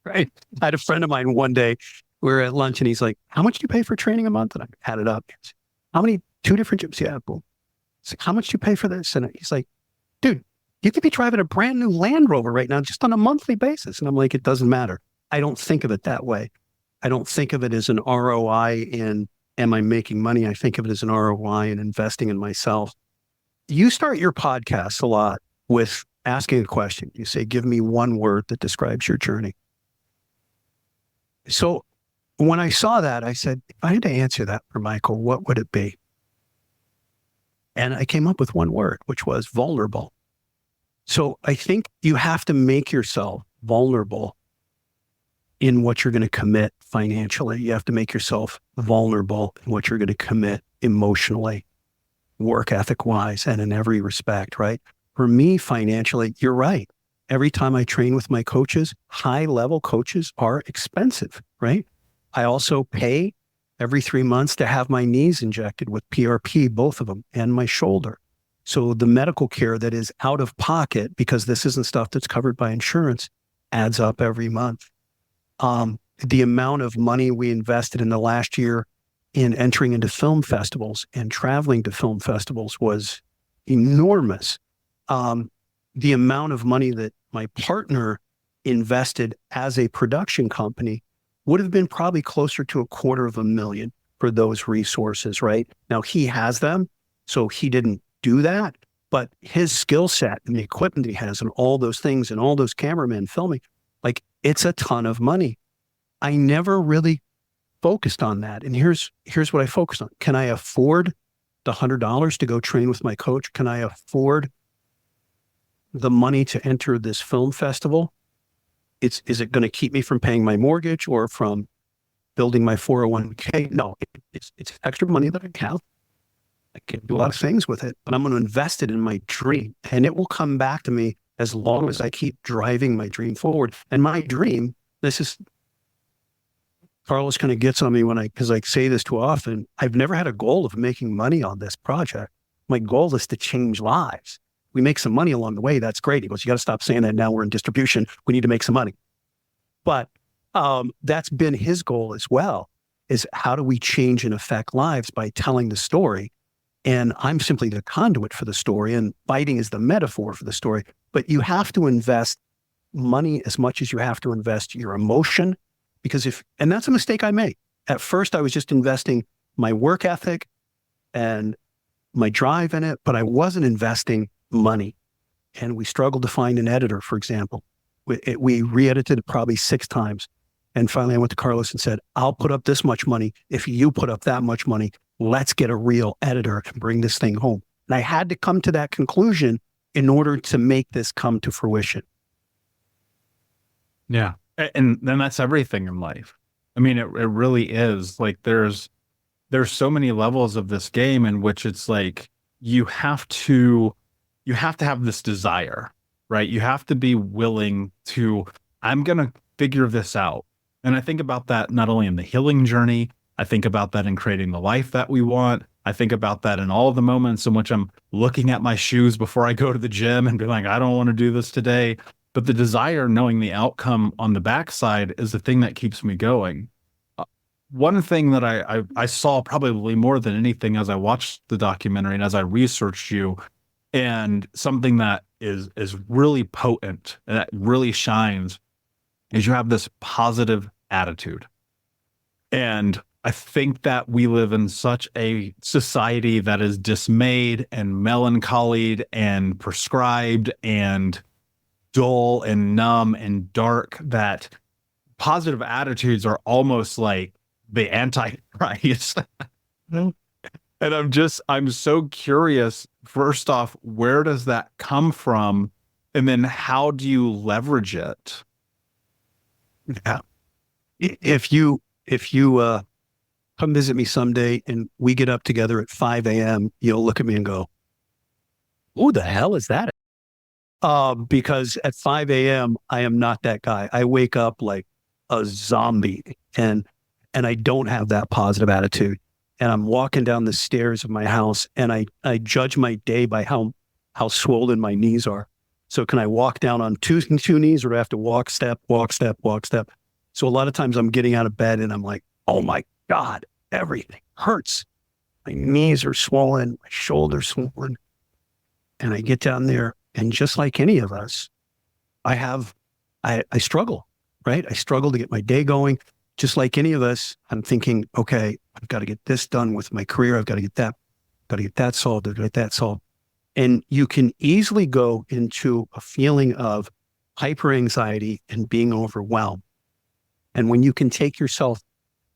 Right. I had a friend of mine one day, we were at lunch and he's like, how much do you pay for training a month? And I had it up. How many, 2 different gyms? Yeah. Boom. It's like, how much do you pay for this? And he's like, dude, you could be driving a brand new Land Rover right now, just on a monthly basis. And I'm like, it doesn't matter. I don't think of it that way. I don't think of it as an ROI in, am I making money? I think of it as an ROI in investing in myself. You start your podcast a lot with asking a question. You say, give me one word that describes your journey. So when I saw that, I said, if I had to answer that for Michael, what would it be? And I came up with one word, which was vulnerable. So I think you have to make yourself vulnerable in what you're going to commit financially. You have to make yourself vulnerable in what you're going to commit emotionally, work ethic wise, and in every respect, right? For me, financially, you're right. Every time I train with my coaches, high level coaches are expensive, right? I also pay every 3 months to have my knees injected with PRP, both of them, and my shoulder. So the medical care that is out of pocket, because this isn't stuff that's covered by insurance, adds up every month. The amount of money we invested in the last year in entering into film festivals and traveling to film festivals was enormous. The amount of money that my partner invested as a production company would have been probably closer to $250,000 for those resources, right? Now he has them, so he didn't do that, but his skill set and the equipment he has and all those things and all those cameramen filming, like it's a ton of money. I never really focused on that. And here's what I focused on. Can I afford the $100 to go train with my coach? Can I afford the money to enter this film festival? Is it going to keep me from paying my mortgage or from building my 401k? No, it's extra money that I have. I can do a lot of things with it, but I'm going to invest it in my dream, and it will come back to me as long as I keep driving my dream forward. And my dream, Carlos kind of gets on me because I say this too often. I've never had a goal of making money on this project. My goal is to change lives. We make some money along the way. That's great. He goes, you got to stop saying that now. We're in distribution. We need to make some money. But that's been his goal as well, is how do we change and affect lives by telling the story? And I'm simply the conduit for the story, and fighting is the metaphor for the story. But you have to invest money as much as you have to invest your emotion, because and that's a mistake I made. At first, I was just investing my work ethic and my drive in it, but I wasn't investing money. And we struggled to find an editor, for example. We re-edited it probably 6 times. And finally I went to Carlos and said, I'll put up this much money if you put up that much money. Let's get a real editor and bring this thing home. And I had to come to that conclusion in order to make this come to fruition. Yeah. And then that's everything in life. I mean, it really is. Like there's so many levels of this game in which it's like you have to have this desire, right? You have to be willing to, I'm going to figure this out. And I think about that not only in the healing journey, I think about that in creating the life that we want. I think about that in all the moments in which I'm looking at my shoes before I go to the gym and be like, I don't want to do this today. But the desire, knowing the outcome on the backside, is the thing that keeps me going. One thing that I saw probably more than anything as I watched the documentary and as I researched you, and something that is really potent and that really shines, is you have this positive attitude. And I think that we live in such a society that is dismayed and melancholied and prescribed and dull and numb and dark, that positive attitudes are almost like the antichrist. And I'm so curious, first off, where does that come from? And then how do you leverage it? Yeah. If you come visit me someday and we get up together at 5 a.m., you'll look at me and go, who the hell is that? Because at 5 a.m., I am not that guy. I wake up like a zombie and I don't have that positive attitude. And I'm walking down the stairs of my house and I judge my day by how swollen my knees are. So can I walk down on two knees, or do I have to walk step? So a lot of times I'm getting out of bed and I'm like, oh my God, everything hurts. My knees are swollen, my shoulders swollen. And I get down there, and just like any of us, I struggle, right? I struggle to get my day going. Just like any of us, I'm thinking, okay, I've got to get this done with my career. I've got to get that solved. I've got to get that solved. And you can easily go into a feeling of hyper anxiety and being overwhelmed. And when you can take yourself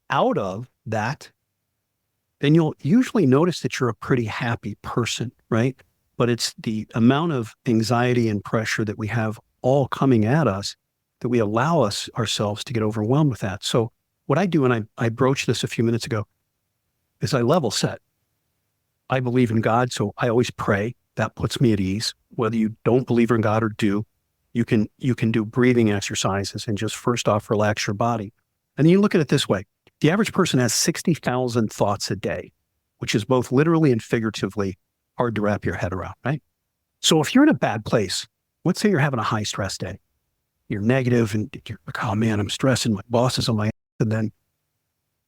out of that, then you'll usually notice that you're a pretty happy person, right? But it's the amount of anxiety and pressure that we have all coming at us that we allow ourselves to get overwhelmed with that. So what I do, and I broached this a few minutes ago, is I level set. I believe in God, so I always pray. That puts me at ease. Whether you don't believe in God or do, you can do breathing exercises and just first off, relax your body. And then you look at it this way. The average person has 60,000 thoughts a day, which is both literally and figuratively hard to wrap your head around, right? So if you're in a bad place, let's say you're having a high stress day, you're negative and you're like, oh man, I'm stressing, my boss is on my ass. And then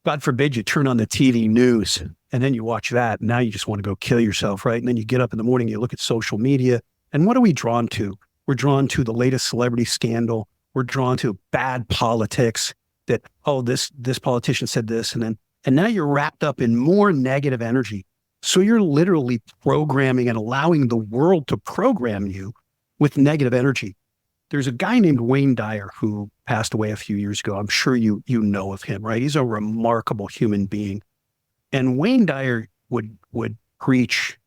God forbid you turn on the TV news and then you watch that. And now you just want to go kill yourself, right? And then you get up in the morning, you look at social media, and what are we drawn to? We're drawn to the latest celebrity scandal. We're drawn to bad politics that, oh, this politician said this. And now you're wrapped up in more negative energy. So you're literally programming and allowing the world to program you with negative energy. There's a guy named Wayne Dyer who passed away a few years ago. I'm sure you know of him, right? He's a remarkable human being. And Wayne Dyer would preach,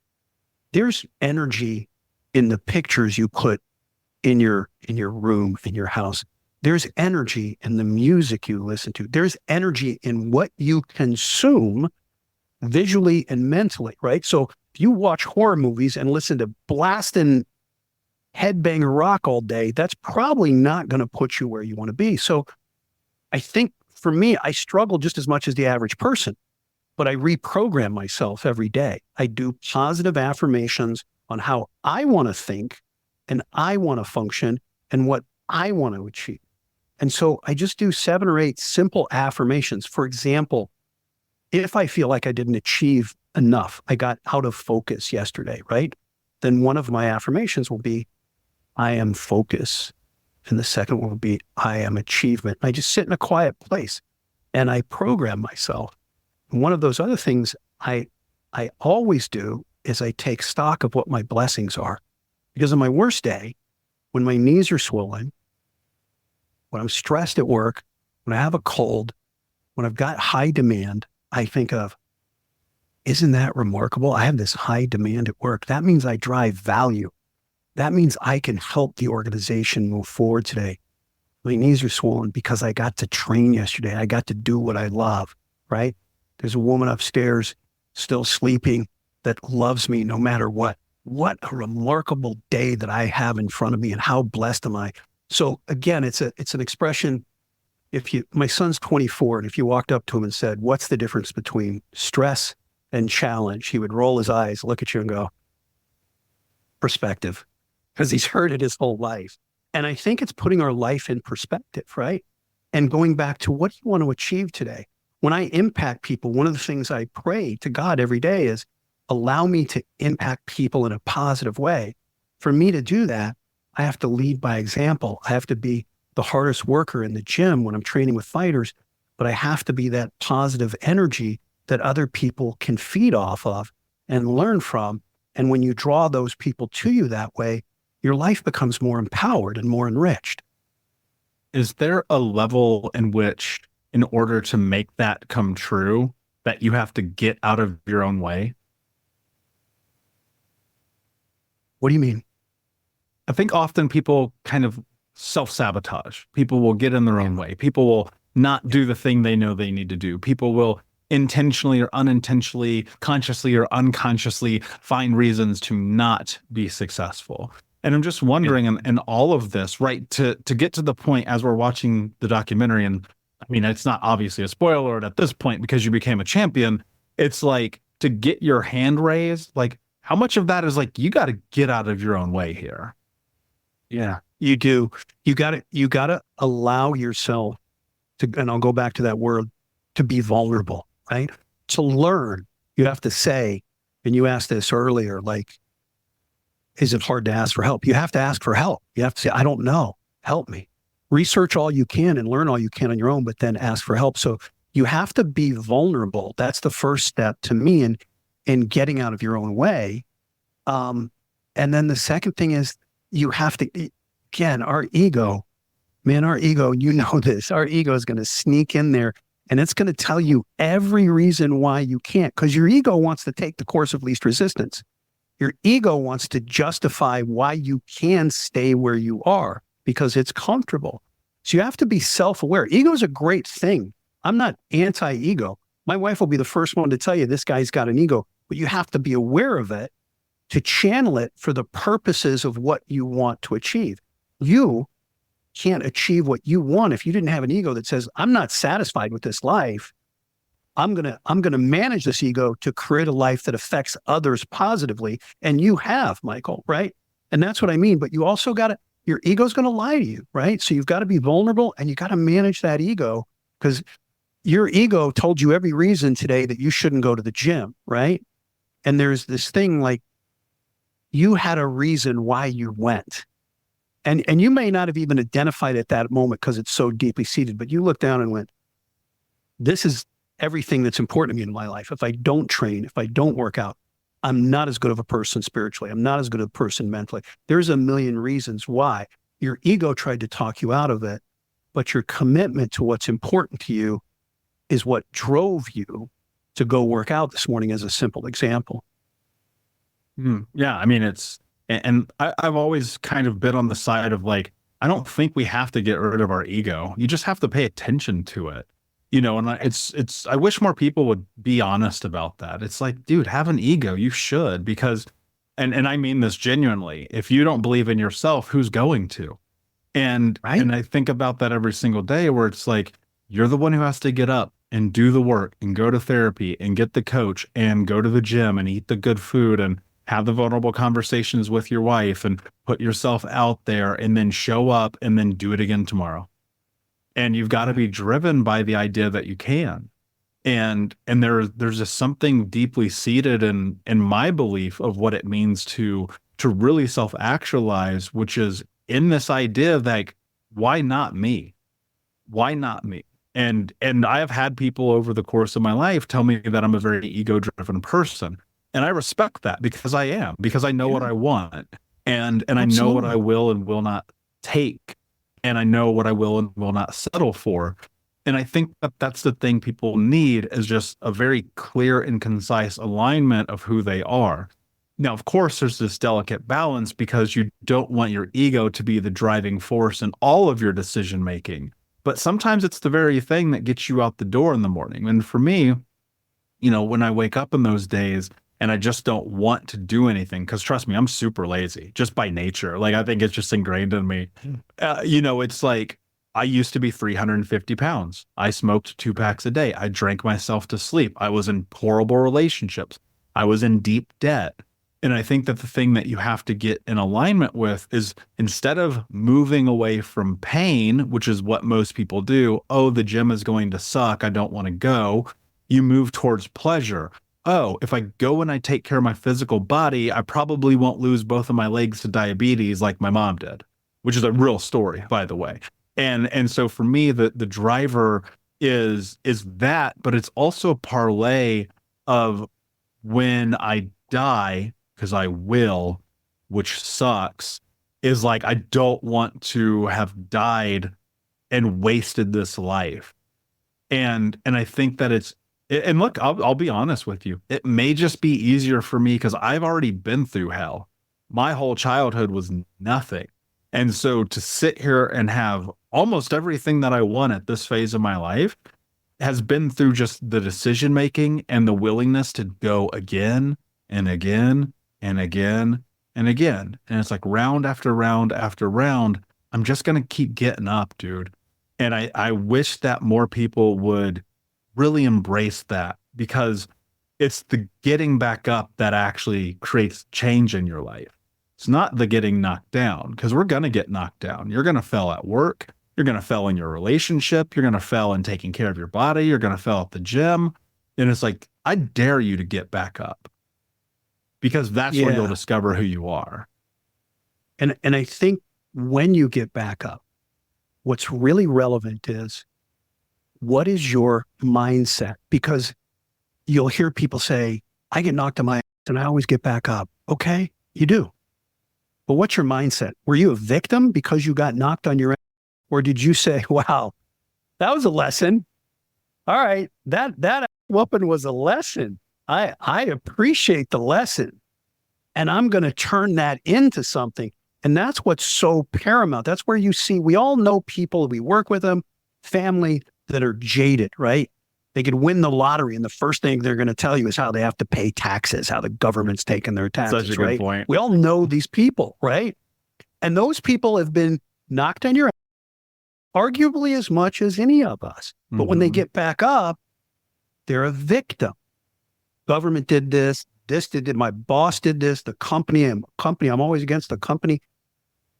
there's energy in the pictures you put in your room, in your house. There's energy in the music you listen to. There's energy in what you consume visually and mentally, right? So if you watch horror movies and listen to blasting headbanger rock all day, that's probably not going to put you where you want to be. So I think for me, I struggle just as much as the average person, but I reprogram myself every day. I do positive affirmations on how I want to think and I want to function and what I want to achieve. And so I just do 7 or 8 simple affirmations. For example, if I feel like I didn't achieve enough, I got out of focus yesterday, right? Then one of my affirmations will be, I am focus. And the second one will be, I am achievement. I just sit in a quiet place and I program myself. And one of those other things I always do is I take stock of what my blessings are. Because on my worst day, when my knees are swollen, when I'm stressed at work, when I have a cold, when I've got high demand, I think of, isn't that remarkable? I have this high demand at work. That means I drive value. That means I can help the organization move forward today. My knees are swollen because I got to train yesterday. I got to do what I love, right? There's a woman upstairs still sleeping that loves me no matter what. What a remarkable day that I have in front of me, and how blessed am I? So again, it's an expression. My son's 24, and if you walked up to him and said, what's the difference between stress and challenge? He would roll his eyes, look at you and go, perspective, because he's heard it his whole life. And I think it's putting our life in perspective, right? And going back to, what do you want to achieve today? When I impact people, one of the things I pray to God every day is, allow me to impact people in a positive way. For me to do that, I have to lead by example. I have to be the hardest worker in the gym when I'm training with fighters, but I have to be that positive energy that other people can feed off of and learn from. And when you draw those people to you that way, your life becomes more empowered and more enriched. Is there a level in which, in order to make that come true, that you have to get out of your own way? What do you mean? I think often people kind of self-sabotage. People will get in their own way. People will not do the thing they know they need to do. People will intentionally or unintentionally, consciously or unconsciously find reasons to not be successful. And I'm just wondering, in all of this, right, to get to the point as we're watching the documentary, and I mean, it's not obviously a spoiler alert at this point because you became a champion. It's like, to get your hand raised, like, how much of that is like, you got to get out of your own way here? Yeah, you do. You got to allow yourself to, and I'll go back to that word, to be vulnerable, right? To learn, you have to say, and you asked this earlier, like, is it hard to ask for help? You have to ask for help. You have to say, I don't know, help me. Research all you can and learn all you can on your own, but then ask for help. So you have to be vulnerable. That's the first step to me in getting out of your own way. And then the second thing is, you have to, again, our ego, you know this, our ego is going to sneak in there, and it's going to tell you every reason why you can't, because your ego wants to take the course of least resistance. Your ego wants to justify why you can stay where you are because it's comfortable. So you have to be self-aware. Ego is a great thing. I'm not anti-ego. My wife will be the first one to tell you this guy's got an ego, but you have to be aware of it to channel it for the purposes of what you want to achieve. You can't achieve what you want if you didn't have an ego that says, I'm not satisfied with this life. I'm gonna manage this ego to create a life that affects others positively. And you have, Michael, right? And that's what I mean. But you also your ego's gonna lie to you, right? So you've got to be vulnerable, and you got to manage that ego, because your ego told you every reason today that you shouldn't go to the gym, right? And there's this thing like, you had a reason why you went. And you may not have even identified at that moment because it's so deeply seated, but you looked down and went, this is everything that's important to me in my life. If I don't train, if I don't work out, I'm not as good of a person spiritually. I'm not as good of a person mentally. There's a million reasons why. Your ego tried to talk you out of it, but your commitment to what's important to you is what drove you to go work out this morning, as a simple example. Yeah, I mean, I've always kind of been on the side of like, I don't think we have to get rid of our ego. You just have to pay attention to it, and I wish more people would be honest about that. It's like, dude, have an ego. You should, because, and I mean this genuinely, if you don't believe in yourself, who's going to? And, right? And I think about that every single day, where it's like, you're the one who has to get up and do the work and go to therapy and get the coach and go to the gym and eat the good food and have the vulnerable conversations with your wife and put yourself out there, and then show up and then do it again tomorrow. And you've got to be driven by the idea that you can. And there's just something deeply seated in my belief of what it means to really self-actualize, which is in this idea of like, why not me? Why not me? And I have had people over the course of my life tell me that I'm a very ego-driven person. And I respect that, because I am, because I know what I want, and I know what I will and will not take. and I know what I will and will not settle for. And I think that that's the thing people need, is just a very clear and concise alignment of who they are. Now, of course, there's this delicate balance, because you don't want your ego to be the driving force in all of your decision making. But sometimes it's the very thing that gets you out the door in the morning. And for me, when I wake up in those days and I just don't want to do anything, because trust me, I'm super lazy just by nature. Like, I think it's just ingrained in me. It's like, I used to be 350 pounds. I smoked 2 packs a day. I drank myself to sleep. I was in horrible relationships. I was in deep debt. And I think that the thing that you have to get in alignment with is, instead of moving away from pain, which is what most people do, oh, the gym is going to suck, I don't want to go, you move towards pleasure. Oh, if I go and I take care of my physical body, I probably won't lose both of my legs to diabetes like my mom did, which is a real story, by the way. And so for me, the driver is that, but it's also a parlay of, when I die, because I will, which sucks, is like, I don't want to have died and wasted this life. And I think that and look, I'll be honest with you. It may just be easier for me because I've already been through hell. My whole childhood was nothing. And so to sit here and have almost everything that I want at this phase of my life has been through just the decision making and the willingness to go again and again and again and again. And it's like, round after round after round, I'm just going to keep getting up, dude. And I wish that more people would really embrace that, because it's the getting back up that actually creates change in your life. It's not the getting knocked down, because we're going to get knocked down. You're going to fail at work. You're going to fail in your relationship. You're going to fail in taking care of your body. You're going to fail at the gym. And it's like, I dare you to get back up, because that's where you'll discover who you are. And I think when you get back up, what's really relevant is, what is your mindset? Because you'll hear people say, I get knocked on my ass and I always get back up. Okay, you do. But what's your mindset? Were you a victim because you got knocked on your ass? Or did you say, wow, that was a lesson. All right, that whooping was a lesson. I appreciate the lesson, and I'm going to turn that into something. And that's what's so paramount. That's where you see, we all know people, we work with them, family that are jaded, right? They could win the lottery, and the first thing they're going to tell you is how they have to pay taxes, how the government's taking their taxes. Such a good point. We all know these people, right? And those people have been knocked on your ass arguably as much as any of us. But when they get back up, they're a victim. Government did this did it, my boss did this, the company, I'm always against the company.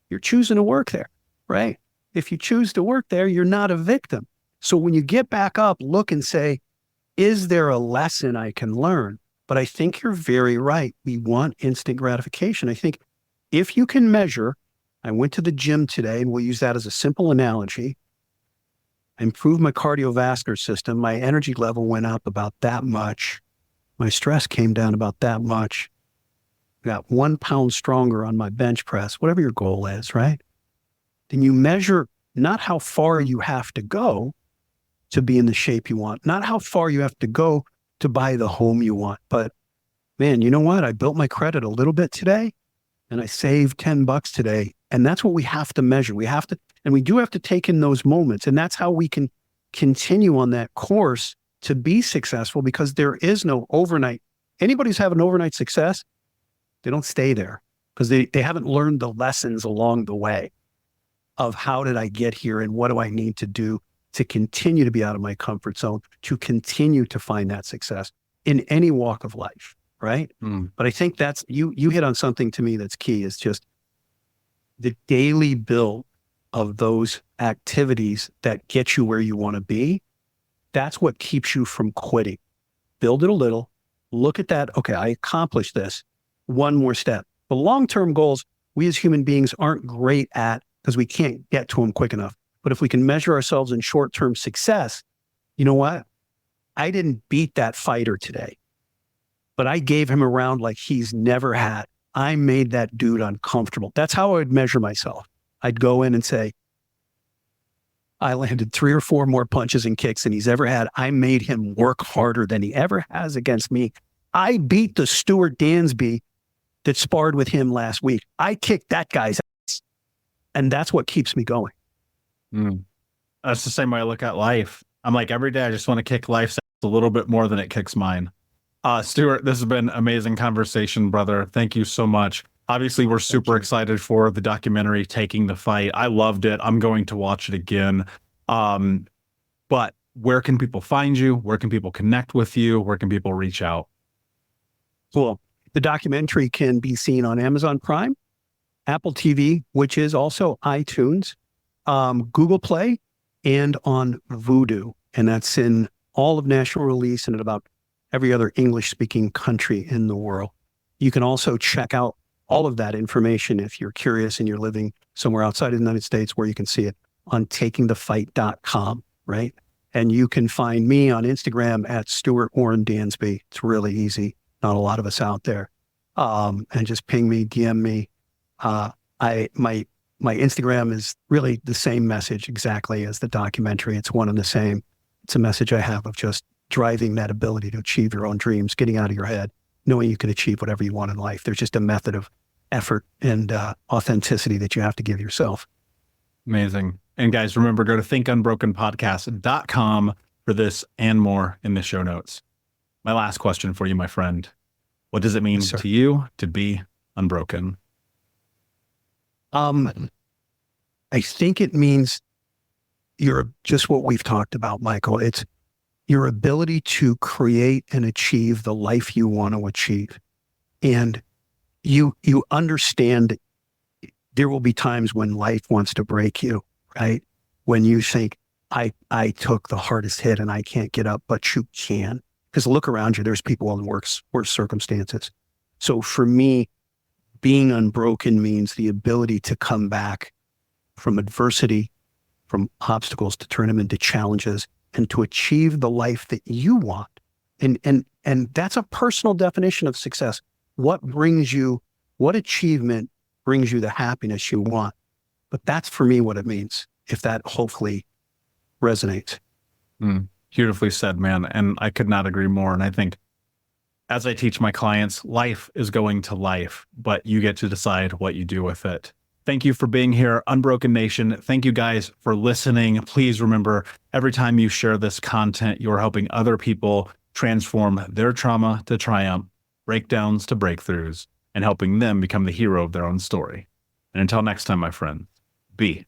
You're choosing to work there, right? If you choose to work there, you're not a victim. So when you get back up, look and say, is there a lesson I can learn? But I think you're very right. We want instant gratification. I think if you can measure, I went to the gym today, and we'll use that as a simple analogy. I improved my cardiovascular system. My energy level went up about that much. My stress came down about that much. Got 1 pound stronger on my bench press, whatever your goal is, right? Then you measure not how far you have to go to be in the shape you want, not how far you have to go to buy the home you want, but man, you know what? I built my credit a little bit today, and I saved $10 today. And that's what we have to measure. We have to, and we do have to take in those moments. And that's how we can continue on that course to be successful, because there is no overnight. Anybody who's having overnight success, they don't stay there because they haven't learned the lessons along the way of how did I get here and what do I need to do to continue to be out of my comfort zone, to continue to find that success in any walk of life, right? But I think that's, you hit on something to me that's key, is just the daily build of those activities that get you where you want to be. That's what keeps you from quitting. Build it a little, look at that. Okay, I accomplished this. One more step. The long-term goals, we as human beings aren't great at, because we can't get to them quick enough. But if we can measure ourselves in short-term success, you know what? I didn't beat that fighter today, but I gave him a round like he's never had. I made that dude uncomfortable. That's how I would measure myself. I'd go in and say, I landed 3 or 4 more punches and kicks than he's ever had. I made him work harder than he ever has against me. I beat the Stuart Dansby that sparred with him last week. I kicked that guy's ass. And that's what keeps me going. That's the same way I look at life. I'm like, every day I just want to kick life's ass a little bit more than it kicks mine. Stuart, this has been an amazing conversation, brother. Thank you so much. Obviously, we're super excited for the documentary, Taking the Fight. I loved it. I'm going to watch it again. But where can people find you? Where can people connect with you? Where can people reach out? Cool. The documentary can be seen on Amazon Prime, Apple TV, which is also iTunes, Google Play, and on Vudu. And that's in all of national release and in about every other English-speaking country in the world. You can also check out all of that information if you're curious and you're living somewhere outside of the United States, where you can see it on takingthefight.com, right? And you can find me on Instagram at Stuart Warren Dansby. It's really easy. Not a lot of us out there. And just ping me, DM me. My Instagram is really the same message exactly as the documentary. It's one and the same. It's a message I have of just driving that ability to achieve your own dreams, getting out of your head, knowing you can achieve whatever you want in life. There's just a method of effort and authenticity that you have to give yourself. Amazing. And guys, remember, go to thinkunbrokenpodcast.com for this and more in the show notes. My last question for you, my friend. What does it mean to you to be unbroken? I think it means you're just what we've talked about, Michael. It's your ability to create and achieve the life you want to achieve. And you understand there will be times when life wants to break you, right? When you think, I took the hardest hit and I can't get up, but you can. Because look around you, there's people in worse circumstances. So for me, being unbroken means the ability to come back from adversity, from obstacles, to turn them into challenges and to achieve the life that you want. And that's a personal definition of success. What achievement brings you the happiness you want? But that's for me what it means, if that hopefully resonates. Beautifully said, man. And I could not agree more. And I think as I teach my clients, life is going to life, but you get to decide what you do with it. Thank you for being here, Unbroken Nation. Thank you guys for listening. Please remember, every time you share this content, you're helping other people transform their trauma to triumph, breakdowns to breakthroughs, and helping them become the hero of their own story. And until next time, my friend, be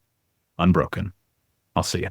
unbroken. I'll see you.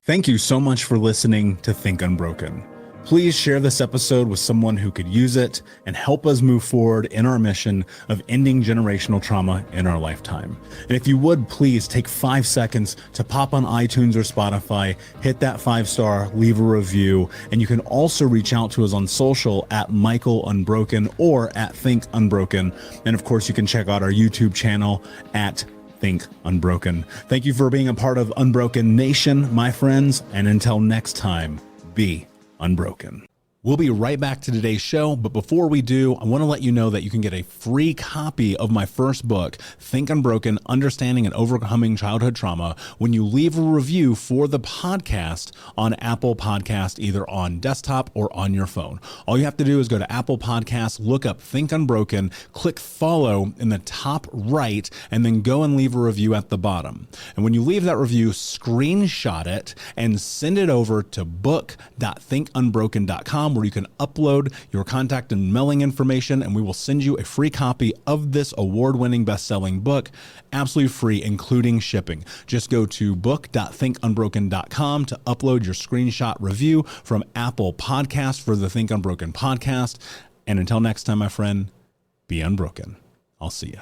Thank you so much for listening to Think Unbroken. Please share this episode with someone who could use it and help us move forward in our mission of ending generational trauma in our lifetime. And if you would, please take 5 seconds to pop on iTunes or Spotify, hit that 5-star, leave a review, and you can also reach out to us on social at Michael Unbroken or at Think Unbroken. And of course, you can check out our YouTube channel at Think Unbroken. Thank you for being a part of Unbroken Nation, my friends, and until next time, be unbroken. We'll be right back to today's show, but before we do, I want to let you know that you can get a free copy of my first book, Think Unbroken, Understanding and Overcoming Childhood Trauma, when you leave a review for the podcast on Apple Podcast, either on desktop or on your phone. All you have to do is go to Apple Podcasts, look up Think Unbroken, click follow in the top right, and then go and leave a review at the bottom. And when you leave that review, screenshot it and send it over to book.thinkunbroken.com, where you can upload your contact and mailing information, and we will send you a free copy of this award-winning best-selling book, absolutely free, including shipping. Just go to book.thinkunbroken.com to upload your screenshot review from Apple Podcasts for the Think Unbroken podcast. And until next time, my friend, be unbroken. I'll see you.